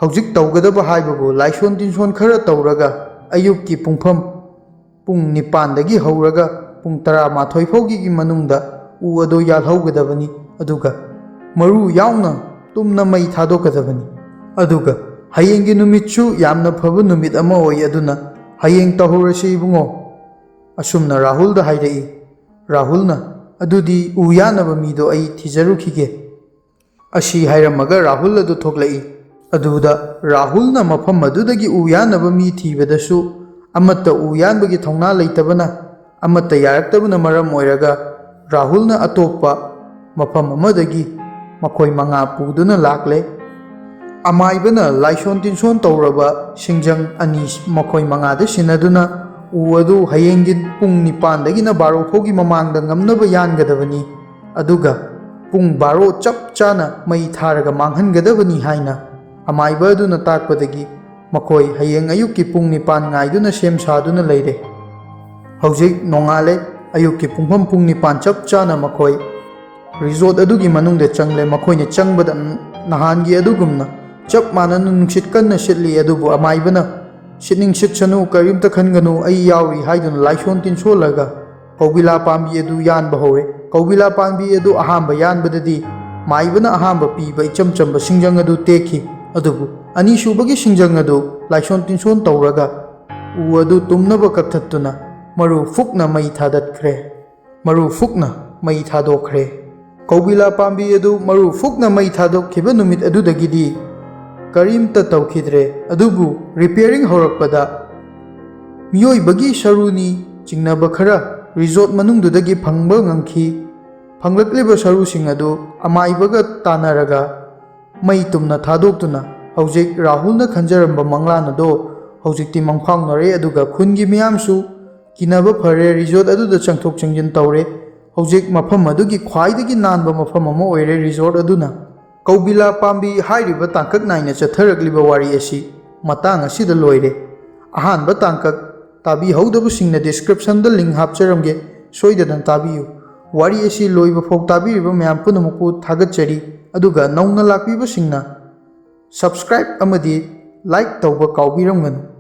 [SPEAKER 1] ꯍꯧꯖꯤꯛ ꯇꯧꯒꯗꯕ ꯍꯥꯏꯕꯕꯨ ꯂꯥꯏꯁꯣꯟ ꯇꯤꯟꯁꯣꯟ ꯈꯔ ꯇꯧꯔꯒ ꯑꯌꯨꯛꯀꯤ ꯄꯨꯡ 9ꯗꯒꯤ ꯍꯧꯔꯒ ꯄꯨꯡ 11 ꯐꯥꯎꯒꯤ ꯃꯅꯨꯡꯗ ꯎ ꯑꯗꯨ ꯌꯥꯜꯍꯧꯒꯗꯕꯅꯤ꯫ ꯑꯗꯨꯒ ꯃꯔꯨ ꯌꯥꯎꯅ ꯇꯨꯝꯅ ꯃꯩ ꯊꯥꯗꯣꯛꯀꯗꯕꯅꯤ꯫ ꯑꯗꯨꯒ ꯍꯌꯦꯡꯒꯤ ꯅꯨꯃꯤꯠꯁꯨ ꯌꯥꯝꯅ ꯐꯕ ꯅꯨꯃꯤꯠ ꯑꯃ ꯑꯣꯏ, ꯑꯗꯨꯅ ꯍꯌꯦꯡ ꯇꯧꯍꯧꯔꯁꯤ ꯏꯕꯨꯡꯉꯣ", ꯑꯁꯨꯝꯅ ꯔꯥꯍꯨꯜꯗ ꯍꯥꯏꯔꯛꯏ꯫ ꯔꯥꯍꯨꯜꯅ "ꯑꯗꯨꯗꯤ ꯎ ꯌꯥꯟꯅꯕ ꯃꯤꯗꯣ ꯑꯩ ꯊꯤꯖꯔꯨꯈꯤꯒꯦ" ꯑꯁꯤ ꯍꯥꯏꯔꯝꯃꯒ ꯔꯥꯍꯨꯜ ꯑꯗꯨ ꯊꯣꯛꯂꯛꯏ꯫ ꯑꯗꯨꯗ ꯔꯥꯍꯨꯜꯅ ꯃꯐꯝ ꯑꯗꯨꯗꯒꯤ ꯎ ꯌꯥꯟꯅꯕ ꯃꯤ ꯊꯤꯕꯗꯁꯨ ꯑꯃꯠꯇ ꯎ ꯌꯥꯟꯕꯒꯤ ꯊꯧꯅꯥ ꯂꯩꯇꯕꯅ, ꯑꯃꯠꯇ ꯌꯥꯔꯛꯇꯕꯅ ꯃꯔꯝ ꯑꯣꯏꯔꯒ ꯔꯥꯍꯨꯜꯅ ꯑꯇꯣꯞꯄ ꯃꯐꯝ ꯑꯃꯗꯒꯤ ꯃꯈꯣꯏ 5 ꯄꯨꯗꯨꯅ ꯂꯥꯛꯂꯦ꯫ ꯑꯃꯥꯏꯕꯅ ꯂꯥꯏꯁꯣꯟ ꯇꯤꯟꯁꯣꯟ ꯇꯧꯔꯕ ꯁꯤꯡꯖꯪ 2 ꯃꯈꯣꯏ 5ꯗ ꯁꯤꯟꯅꯗꯨꯅ ꯎ ꯑꯗꯨ ꯍꯌꯦꯡꯒꯤ ꯄꯨꯡ 9ꯗꯒꯤꯅ 12 ꯐꯥꯎꯒꯤ ꯃꯃꯥꯡꯗ ꯉꯝꯅꯕ ꯌꯥꯟꯒꯗꯕꯅꯤ, ꯑꯗꯨꯒ ꯄꯨꯡ 12 ꯆꯞ ꯆꯥꯅ ꯃꯩ ꯊꯥꯔꯒ ꯃꯥꯡꯍꯟꯒꯗꯕꯅꯤ ꯍꯥꯏꯅ ꯑꯃꯥꯏꯕ ꯑꯗꯨꯅ ꯇꯥꯛꯄꯗꯒꯤ ꯃꯈꯣꯏ ꯍꯌꯦꯡ ꯑꯌꯨꯛꯀꯤ ꯄꯨꯡ 9 ꯉꯥꯏꯗꯨꯅ ꯁꯦꯝ ꯁꯥꯗꯨꯅ ꯂꯩꯔꯦ꯫ ꯍꯧꯖꯤꯛ ꯅꯣꯡꯉꯥꯜꯂꯦ꯫ ꯑꯌꯨꯛꯀꯤ ꯄꯨꯡ 9 ꯆꯞ ꯆꯥꯅ ꯃꯈꯣꯏ ꯔꯤꯖꯣꯔꯠ ꯑꯗꯨꯒꯤ ꯃꯅꯨꯡꯗ ꯆꯪꯂꯦ꯫ ꯃꯈꯣꯏꯅ ꯆꯪꯕꯗ ꯅꯍꯥꯟꯒꯤ ꯑꯗꯨꯒꯨꯝꯅ ꯆꯞ ꯃꯥꯟꯅꯅ ꯅꯨꯡꯁꯤꯠ ꯀꯟꯅ ꯁꯤꯠꯂꯤ꯫ ꯑꯗꯨꯕꯨ ꯑꯃꯥꯏꯕꯅ "ꯁꯤꯠꯅꯤꯡ ꯁꯤꯠꯁꯅꯨ, ꯀꯔꯤꯝꯇ ꯈꯟꯒꯅꯨ, ꯑꯩ ꯌꯥꯎꯔꯤ" ꯍꯥꯏꯗꯨꯅ ꯂꯥꯏꯁꯣꯟ ꯇꯤꯟꯁꯣꯜꯂꯒ ꯀꯧꯕꯤꯂꯥ ꯄꯥꯝꯕꯤ ꯑꯗꯨ ꯌꯥꯟꯕ ꯍꯧꯔꯦ꯫ ꯀꯧꯕꯤꯂꯥ ꯄꯥꯝꯕꯤ ꯑꯗꯨ ꯑꯍꯥꯟꯕ ꯌꯥꯟꯕꯗꯗꯤ ꯃꯥꯏꯕꯅ ꯑꯍꯥꯟꯕ ꯄꯤꯕ ꯏꯆꯝ ꯆꯝꯕ ꯁꯤꯡꯖꯪ ꯑꯗꯨ ꯇꯦꯛꯈꯤ꯫ ꯑꯗꯨꯕꯨ ꯑꯅꯤꯁꯨꯕꯒꯤ ꯁꯤꯡꯖꯪ ꯑꯗꯨ ꯂꯥꯏꯁꯣꯟ ꯇꯤꯟꯁꯣꯟ ꯇꯧꯔꯒ ꯎ ꯑꯗꯨ ꯇꯨꯝꯅꯕ ꯀꯛꯊꯠꯇꯨꯅ ꯃꯔꯨ ꯐꯨꯛꯅ ꯃꯩ ꯊꯥꯗꯣꯛꯈ꯭ꯔꯦ꯫ ꯀꯧꯕꯤꯂꯥ ꯄꯥꯝꯕꯤ ꯑꯗꯨ ꯃꯔꯨ ꯐꯨꯛꯅ ꯃꯩ ꯊꯥꯗꯣꯛꯈꯤꯕ ꯅꯨꯃꯤꯠ ꯑꯗꯨꯗꯒꯤꯗꯤ ꯀꯔꯤꯝꯇ ꯇꯧꯈꯤꯗ꯭ꯔꯦ꯫ ꯑꯗꯨꯕꯨ ꯔꯤꯄꯦꯌꯔꯤꯡ ꯍꯧꯔꯛꯄꯗ ꯃꯤꯑꯣꯏꯕꯒꯤ ꯁꯔꯨꯅꯤ ꯆꯤꯡꯅꯕ ꯈꯔ ꯔꯤꯖꯣꯔꯠ ꯃꯅꯨꯡꯗꯨꯗꯒꯤ ꯐꯪꯕ ꯉꯝꯈꯤ꯫ ꯐꯪꯂꯛꯂꯤꯕ ꯁꯔꯨꯁꯤꯡ ꯑꯗꯨ ꯑꯃꯥꯏꯕꯒ ꯇꯥꯟꯅꯔꯒ ꯃꯩ ꯇꯨꯝꯅ ꯊꯥꯗꯣꯛꯇꯨꯅ ꯍꯧꯖꯤꯛ ꯔꯥꯍꯨꯜꯅ ꯈꯟꯖꯔꯝꯕ ꯃꯪꯂꯥꯟ ꯑꯗꯣ ꯍꯧꯖꯤꯛꯇꯤ ꯃꯪꯐꯥꯎꯅꯔꯦ꯫ ꯑꯗꯨꯒ ꯈꯨꯟꯒꯤ ꯃꯤꯌꯥꯝꯁꯨ ꯀꯤꯅꯕ ꯐꯔꯦ ꯔꯤꯖꯣꯔꯠ ꯑꯗꯨꯗ ꯆꯪꯊꯣꯛ ꯆꯪꯁꯤꯟ ꯇꯧꯔꯦ ꯍꯧꯖꯤꯛ ꯃꯐꯝ ꯑꯗꯨꯒꯤ ꯈ꯭ꯋꯥꯏꯗꯒꯤ ꯅꯥꯟꯕ ꯃꯐꯝ ꯑꯃ ꯑꯣꯏꯔꯦ ꯔꯤꯖꯣꯔꯠ ꯑꯗꯨꯅ ꯀꯧꯕꯤꯂꯥ ꯄꯥꯝꯕꯤ ꯍꯥꯏꯔꯤꯕ ꯇꯥꯡꯀꯛ ꯅꯥꯏꯅ ꯆꯠꯊꯔꯛꯂꯤꯕ ꯋꯥꯔꯤ ꯑꯁꯤ ꯃꯇꯥꯡ ꯑꯁꯤꯗ ꯂꯣꯏꯔꯦ ꯑꯍꯥꯟꯕ ꯇꯥꯡꯀꯛ ꯇꯥꯕꯤꯍꯧꯗꯕꯁꯤꯡꯅ ꯗꯤꯁꯀ꯭ꯔꯤꯞꯁꯟꯗ ꯂꯤꯡ ꯍꯥꯞꯆꯔꯝꯒꯦ ꯁꯣꯏꯗꯅ ꯇꯥꯕꯤꯌꯨ ꯋꯥꯔꯤ ꯑꯁꯤ ꯂꯣꯏꯕ ꯐꯥꯎ ꯇꯥꯕꯤꯔꯤꯕ ꯃꯌꯥꯝ ꯄꯨꯝꯅꯃꯛꯄꯨ ꯊꯥꯒꯠꯆꯔꯤ ꯑꯗꯨꯒ ꯅꯧꯅ ꯂꯥꯛꯄꯤꯕꯁꯤꯡꯅ ꯁꯕꯁꯀ꯭ꯔꯥꯏꯕ ꯑꯃꯗꯤ ꯂꯥꯏꯛ ꯇꯧꯕ ꯀꯥꯎꯕꯤꯔꯝꯒꯅꯨ